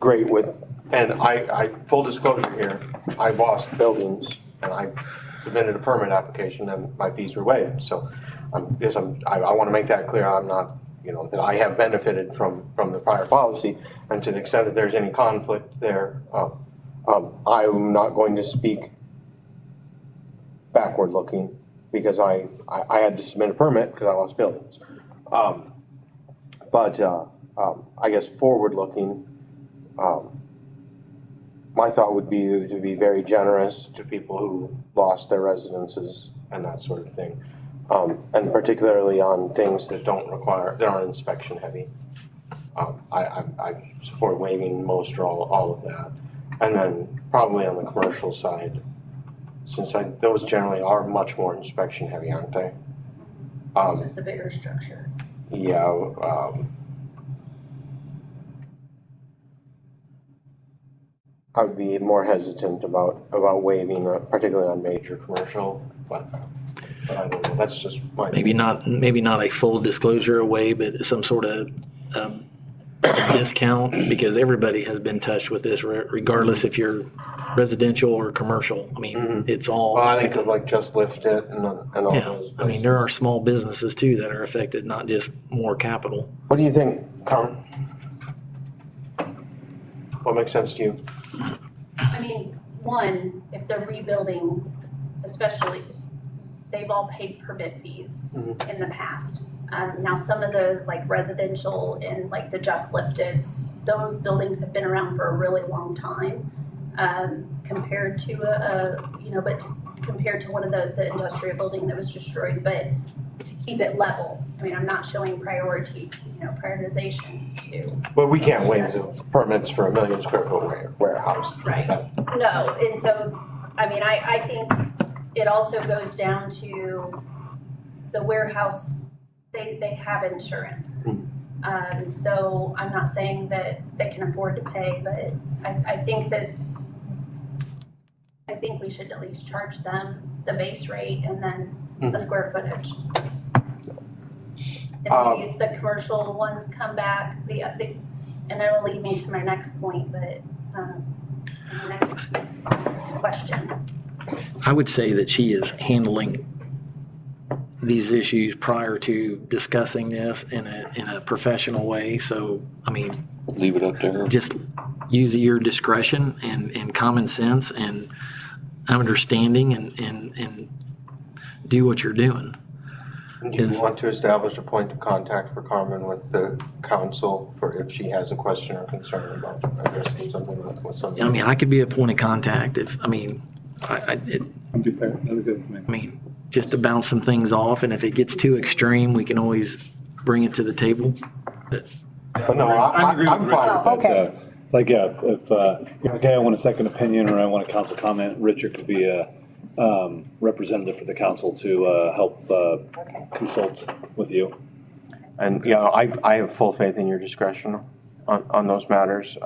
great with, and I full disclosure here, I lost buildings and I submitted a permit application and my fees were waived. So I want to make that clear. I'm not, you know, that I have benefited from the prior policy, and to the extent that there's any conflict there, I'm not going to speak backward looking because I had to submit a permit because I lost buildings. But I guess forward looking, my thought would be to be very generous to people who lost their residences and that sort of thing. And particularly on things that that aren't inspection heavy. I support waiving most or all of that. And then probably on the commercial side, since those generally are much more inspection heavy, aren't they? It's just a bigger structure. Yeah. I would be more hesitant about waiving, particularly on major commercial, but I don't know. That's just my. Maybe not a full disclosure away, but some sort of discount, because everybody has been touched with this, regardless if you're residential or commercial. I mean, it's all. Well, I think of like Just Lift It and all Yeah, those. I mean, there are small businesses too that are affected, not just more capital. What do you think, Carmen? What makes sense to you? I mean, one, if they're rebuilding, especially, they've all paid permit fees in the past. Now, some of the like residential and like the Just Lifteds, those buildings have been around for a really long time, compared to compared to one of the industrial building that was destroyed. But to keep it level, I mean, I'm not showing prioritization to. Well, we can't waive the permits for a 1 million square foot warehouse. Right. No, and so, I mean, I think it also goes down to the warehouse. They have insurance. So I'm not saying that they can afford to pay, but I think we should at least charge them the base rate and then the square footage. And maybe if the commercial ones come back, and that'll lead me to my next point, but my next question. I would say that she is handling these issues prior to discussing this in a professional way. So, I mean, Leave it up to her. just use your discretion and common sense and understanding and do what you're doing. Do you want to establish a point of contact for Carmen with the council for if she has a question or concern about addressing something with something? I mean, I could be a point of contact if, I mean, That'd be fair, that'd be good with me. I mean, just to bounce some things off, and if it gets too extreme, we can always bring it to the table. But no, I'm fine. Oh, okay. Like, yeah, if, okay, I want a second opinion or I want a council comment, Richard could be a representative for the council to help consult with you. And, you know, I have full faith in your discretion on those matters.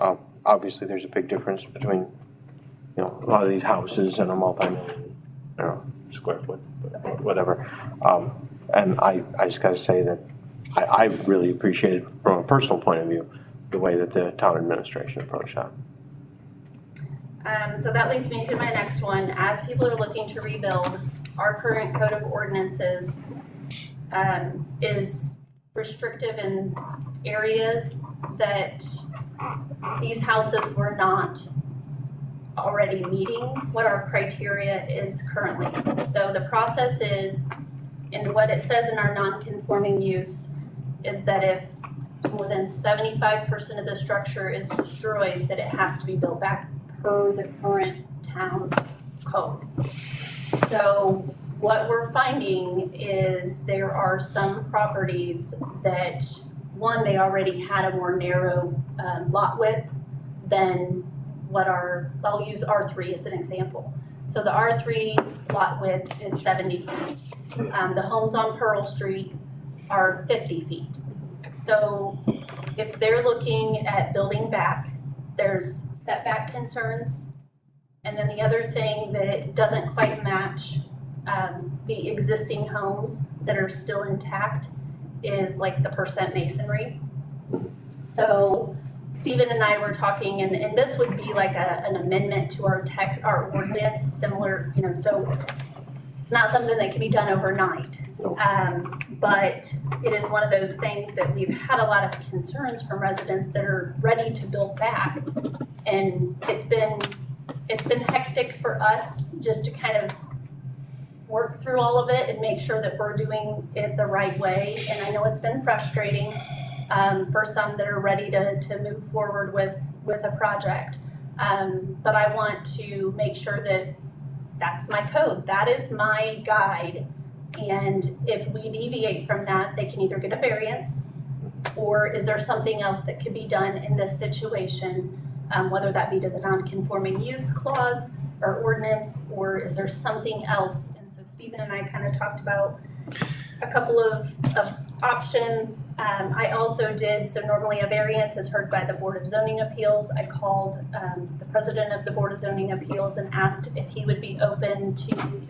Obviously, there's a big difference between, you know, a lot of these houses and a multi-million, you know, square foot, whatever. And I just gotta say that I really appreciated, from a personal point of view, the way that the town administration approached that. So that leads me to my next one. As people are looking to rebuild, our current code of ordinances is restrictive in areas that these houses were not already meeting what our criteria is currently. So the process is, and what it says in our non-conforming use is that if more than 75% of the structure is destroyed, that it has to be built back per the current town code. So what we're finding is there are some properties that, one, they already had a more narrow lot width than what I'll use R3 as an example. So the R3 lot width is 70 feet. The homes on Pearl Street are 50 feet. So if they're looking at building back, there's setback concerns. And then the other thing that doesn't quite match the existing homes that are still intact is like the percent masonry. So Stephen and I were talking, and this would be like an amendment to our text, our ordinance, similar, you know, so it's not something that can be done overnight. But it is one of those things that we've had a lot of concerns from residents that are ready to build back. And it's been hectic for us just to kind of work through all of it and make sure that we're doing it the right way. And I know it's been frustrating for some that are ready to move forward with a project. But I want to make sure that that's my code. That is my guide. And if we deviate from that, they can either get a variance, or is there something else that could be done in this situation, whether that be to the non-conforming use clause or ordinance, or is there something else? And so Stephen and I kind of talked about a couple of options. I also did, so normally a variance is heard by the Board of Zoning Appeals. I called the president of the Board of Zoning Appeals and asked if he would be open to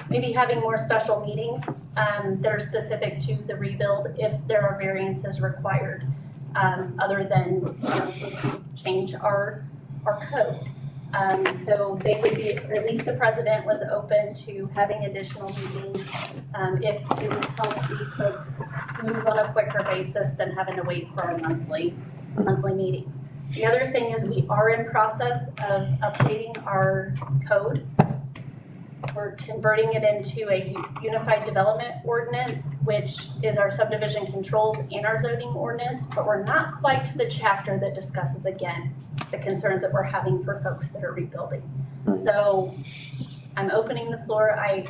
maybe having more special meetings that are specific to the rebuild if there are variances required, other than, you know, change our code. So they would be, or at least the president was open to having additional meetings if it would help these folks move on a quicker basis than having to wait for our monthly meetings. The other thing is we are in process of updating our code. We're converting it into a unified development ordinance, which is our subdivision controls and our zoning ordinance, but we're not quite to the chapter that discusses, again, the concerns that we're having for folks that are rebuilding. So I'm opening the floor. I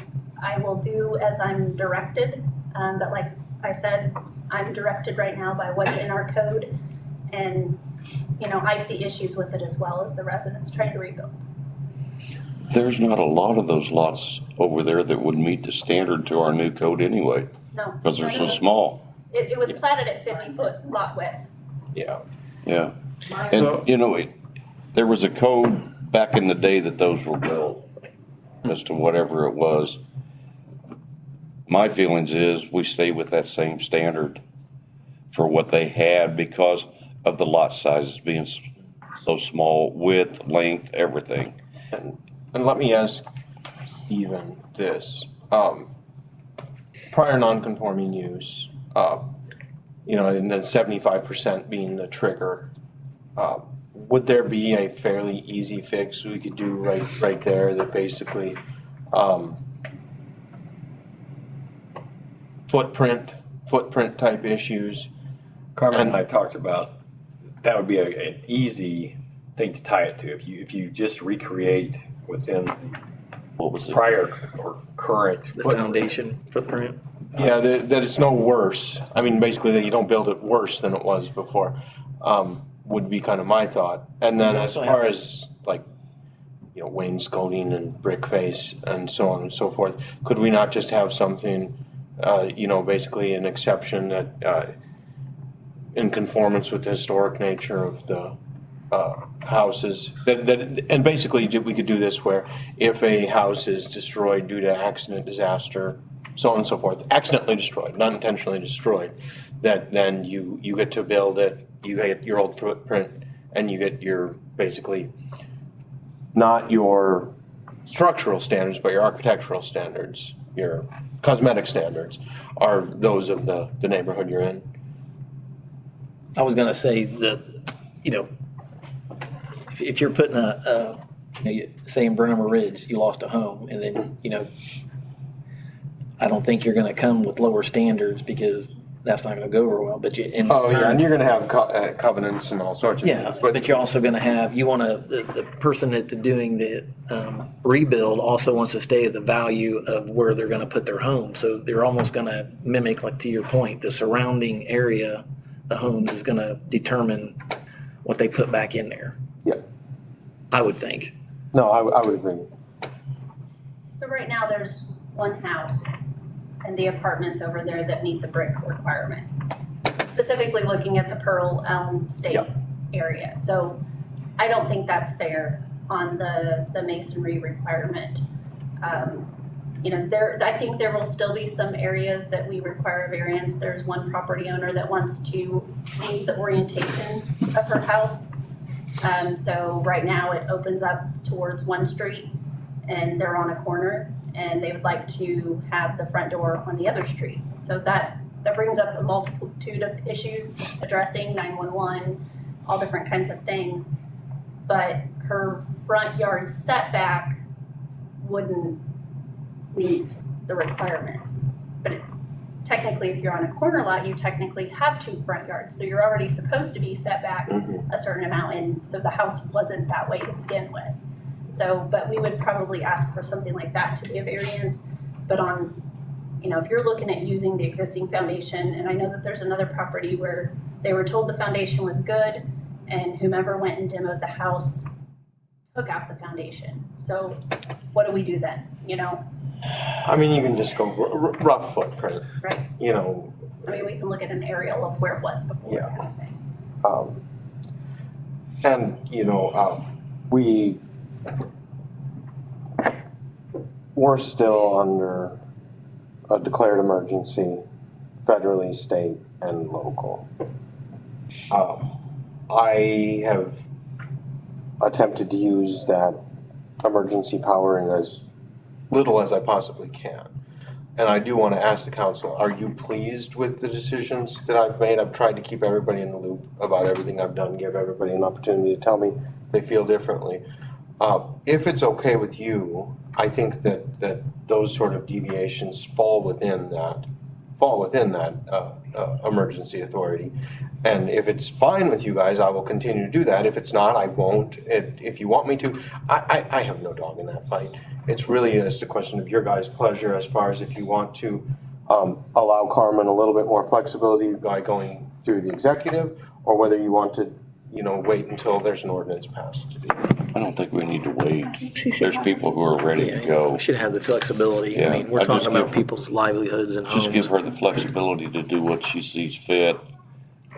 will do as I'm directed, but like I said, I'm directed right now by what's in our code, and, you know, I see issues with it as well as the residents trying to rebuild. There's not a lot of those lots over there that would meet the standard to our new code anyway, No. because they're so small. It was platted at 50-foot lot width. Yeah. Yeah. And, you know, there was a code back in the day that those were built as to whatever it was. My feelings is we stay with that same standard for what they had because of the lot sizes being so small, width, length, everything. And let me ask Stephen this, prior non-conforming use, you know, and then 75% being the trigger, would there be a fairly easy fix we could do right there that basically, footprint type issues? Carmen and I talked about, that would be an easy thing to tie it to. If you just recreate within the What was it? prior or current The footprint. foundation footprint. Yeah, that it's no worse. I mean, basically that you don't build it worse than it was before, would be kind of my thought. And then You as also far have as like, wainscoting and brick face and so on and so forth, could we not just have something, basically an exception that, in conformance with the historic nature of the, houses, and basically we could do this where if a house is destroyed due to accident, disaster, so on and so forth, accidentally destroyed, not intentionally destroyed, that then you get to build it, you get your old footprint, and you get your, basically, not your structural standards, but your architectural standards, your cosmetic standards are those of the neighborhood you're in. I was gonna say that, if you're putting say in Burnham Ridge, you lost a home, and then, I don't think you're gonna come with lower standards because that's not gonna go over well, but And you're gonna have covenants and all sorts of Yeah, things. but you're also gonna have, the person that's doing the rebuild also wants to stay at the value of where they're gonna put their home. So they're almost gonna mimic, like to your point, the surrounding area, the homes is gonna determine what they put back in there. Yeah. I would think. No, I would agree. So right now, there's one house and the apartments over there that meet the brick requirement. Specifically looking at the Pearl Elm State Yep. area. So I don't think that's fair on the masonry requirement. I think there will still be some areas that we require variance. There's one property owner that wants to change the orientation of her house. So right now it opens up towards one street and they're on a corner and they would like to have the front door on the other street. So that brings up a multitude of issues, addressing 911, all different kinds of things. But her front yard setback wouldn't meet the requirements. But technically, if you're on a corner lot, you technically have 2 front yards. So you're already supposed to be set back a certain amount, and so the house wasn't that way to begin with. So, but we would probably ask for something like that to be a variance. But on, if you're looking at using the existing foundation, and I know that there's another property where they were told the foundation was good, and whomever went and demoed the house took out the foundation. So what do we do then, I mean, you can just go rough footprint, Right. I mean, we can look at an aerial of where it was before, Yeah. kind of thing. We're still under a declared emergency, federally, state, and local. I have attempted to use that emergency powering as little as I possibly can. And I do want to ask the council, are you pleased with the decisions that I've made? I've tried to keep everybody in the loop about everything I've done, give everybody an opportunity to tell me if they feel differently. If it's okay with you, I think that those sort of deviations fall within that emergency authority. And if it's fine with you guys, I will continue to do that. If it's not, I won't. If you want me to, I have no dog in that fight. It's really just a question of your guys' pleasure as far as if you want to allow Carmen a little bit more flexibility by going through the executive, or whether you want to, wait until there's an ordinance passed. I don't think we need to wait. She should There's have. people who are ready to go. We should have the flexibility. Yeah, I mean, we're I just talking about give- people's livelihoods and homes. Just give her the flexibility to do what she sees fit,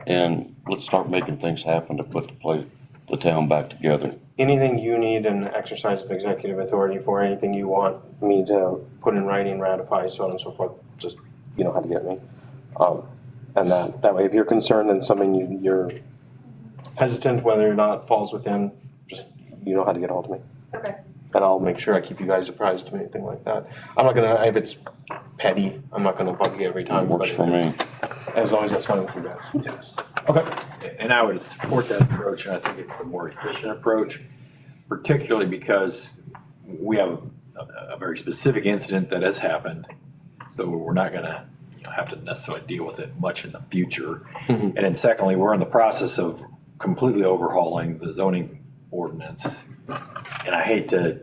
and let's start making things happen to put the town back together. Anything you need an exercise of executive authority for, anything you want me to put in writing, ratify, so on and so forth, just, you know how to get me. And that way, if you're concerned and something you're hesitant whether or not falls within, just, you know how to get hold of me. Okay. And I'll make sure I keep you guys apprised of anything like that. I'm not gonna, if it's petty, I'm not gonna bug you every time. Works but for me. As long as that's fine with you guys. Yes. Okay. And I would support that approach, and I think it's the more efficient approach, particularly because we have a very specific incident that has happened. So we're not gonna, have to necessarily deal with it much in the future. And then secondly, we're in the process of completely overhauling the zoning ordinance. And I hate to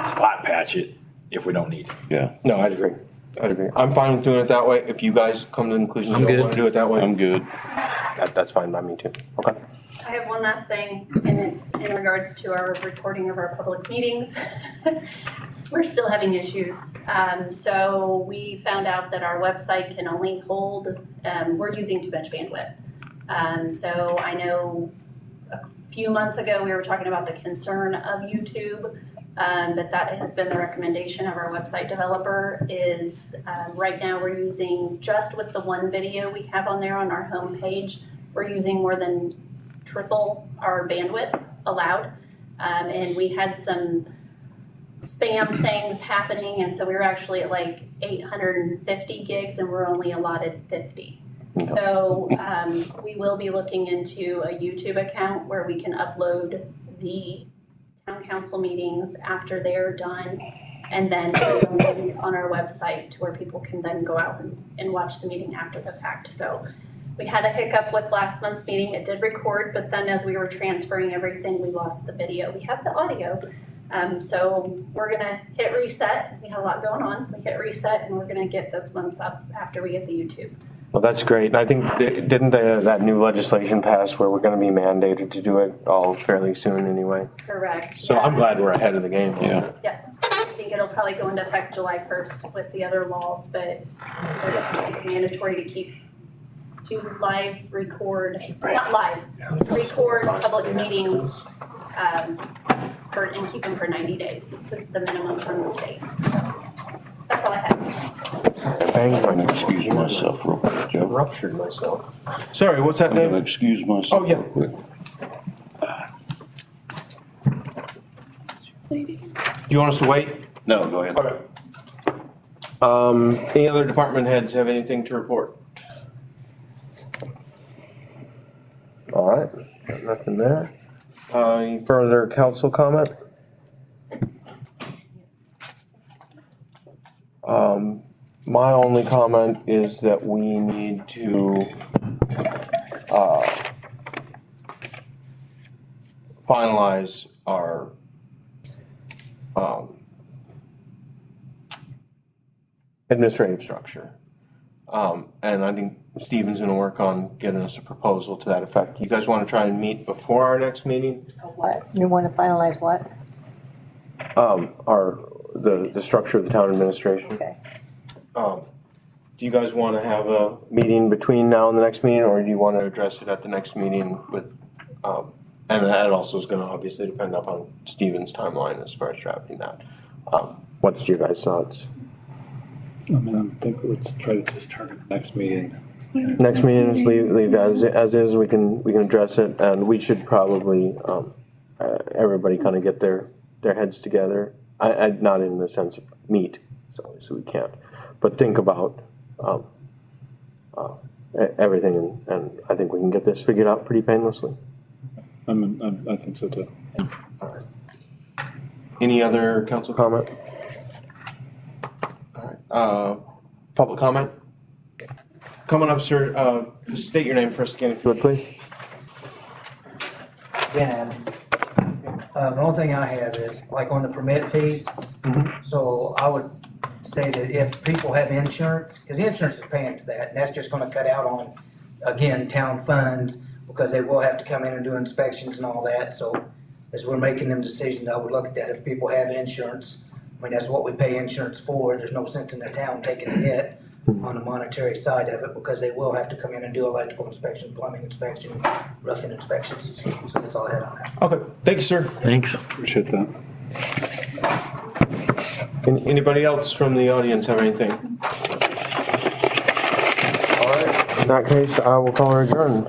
spot patch it if we don't need to. Yeah, No, I'd agree. I'm fine with doing it that way. If you guys come to the conclusion you I'm don't good. wanna do it that way, I'm good. that's fine by me too. Okay. I have one last thing, and it's in regards to our recording of our public meetings. We're still having issues. So we found out that our website can only hold, we're using too much bandwidth. So I know a few months ago, we were talking about the concern of YouTube, but that has been the recommendation of our website developer is, right now we're using, just with the one video we have on there on our homepage, we're using more than triple our bandwidth allowed. And we had some spam things happening, and so we were actually at like 850 gigs and we're only allotted 50. So we will be looking into a YouTube account where we can upload the town council meetings after they're done, and then put a link on our website to where people can then go out and watch the meeting after the fact. So we had a hiccup with last month's meeting. It did record, but then as we were transferring everything, we lost the video. We have the audio. So we're gonna hit reset. We had a lot going on. We hit reset and we're gonna get this month's up after we get the YouTube. Well, that's great. And I think, didn't that new legislation pass where we're gonna be mandated to do it all fairly soon anyway? Correct. So yeah. I'm glad we're ahead of the game. on Yeah. that. Yes, I think it'll probably go into effect July 1st with the other laws, but it's mandatory to keep record public meetings, and keep them for 90 days. This is the minimum from the state. That's all I have. Bang, I'm gonna excuse myself real quick, Joe. ruptured myself. Sorry, what's that, I'm gonna Dave? excuse myself Oh, yeah. real quick. Lady. Do you want us to wait? No, go ahead. Okay. Any other department heads have anything to report? All right, got nothing there. Any further council comment? My only comment is that we need to, finalize our, administrative structure. And I think Steven's gonna work on getting us a proposal to that effect. You guys wanna try and meet before our next meeting? What? You want to finalize what? The structure of the town administration. Okay. Do you guys wanna have a meeting between now and the next meeting, or do you wanna address it at the next meeting with, and that also is gonna obviously depend upon Steven's timeline as far as drafting that. What's your guys' thoughts? I mean, I think let's try to just target the next meeting. Next meeting is leave as is, we can address it, and we should probably, everybody kind of get their heads together. I not in the sense of meet, so we can't, but think about, everything, and I think we can get this figured out pretty painlessly. I think so too. Any other council comment? All right, public comment? Coming up, sir, just state your name first again, if you would, please. Ben Adams. The only thing I have is, like on the permit fees, so I would say that if people have insurance, because insurance is paying for that, and that's just gonna cut out on, again, town funds, because they will have to come in and do inspections and all that, so as we're making them decisions, I would look at that, if people have insurance, I mean, that's what we pay insurance for, there's no sense in the town taking a hit on the monetary side of it, because they will have to come in and do electrical inspection, plumbing inspection, roofing inspections, so that's all I had on that. Okay, thank you, sir. Thanks. Appreciate that. Anybody else from the audience have anything? All right, in that case, I will call her adjourned.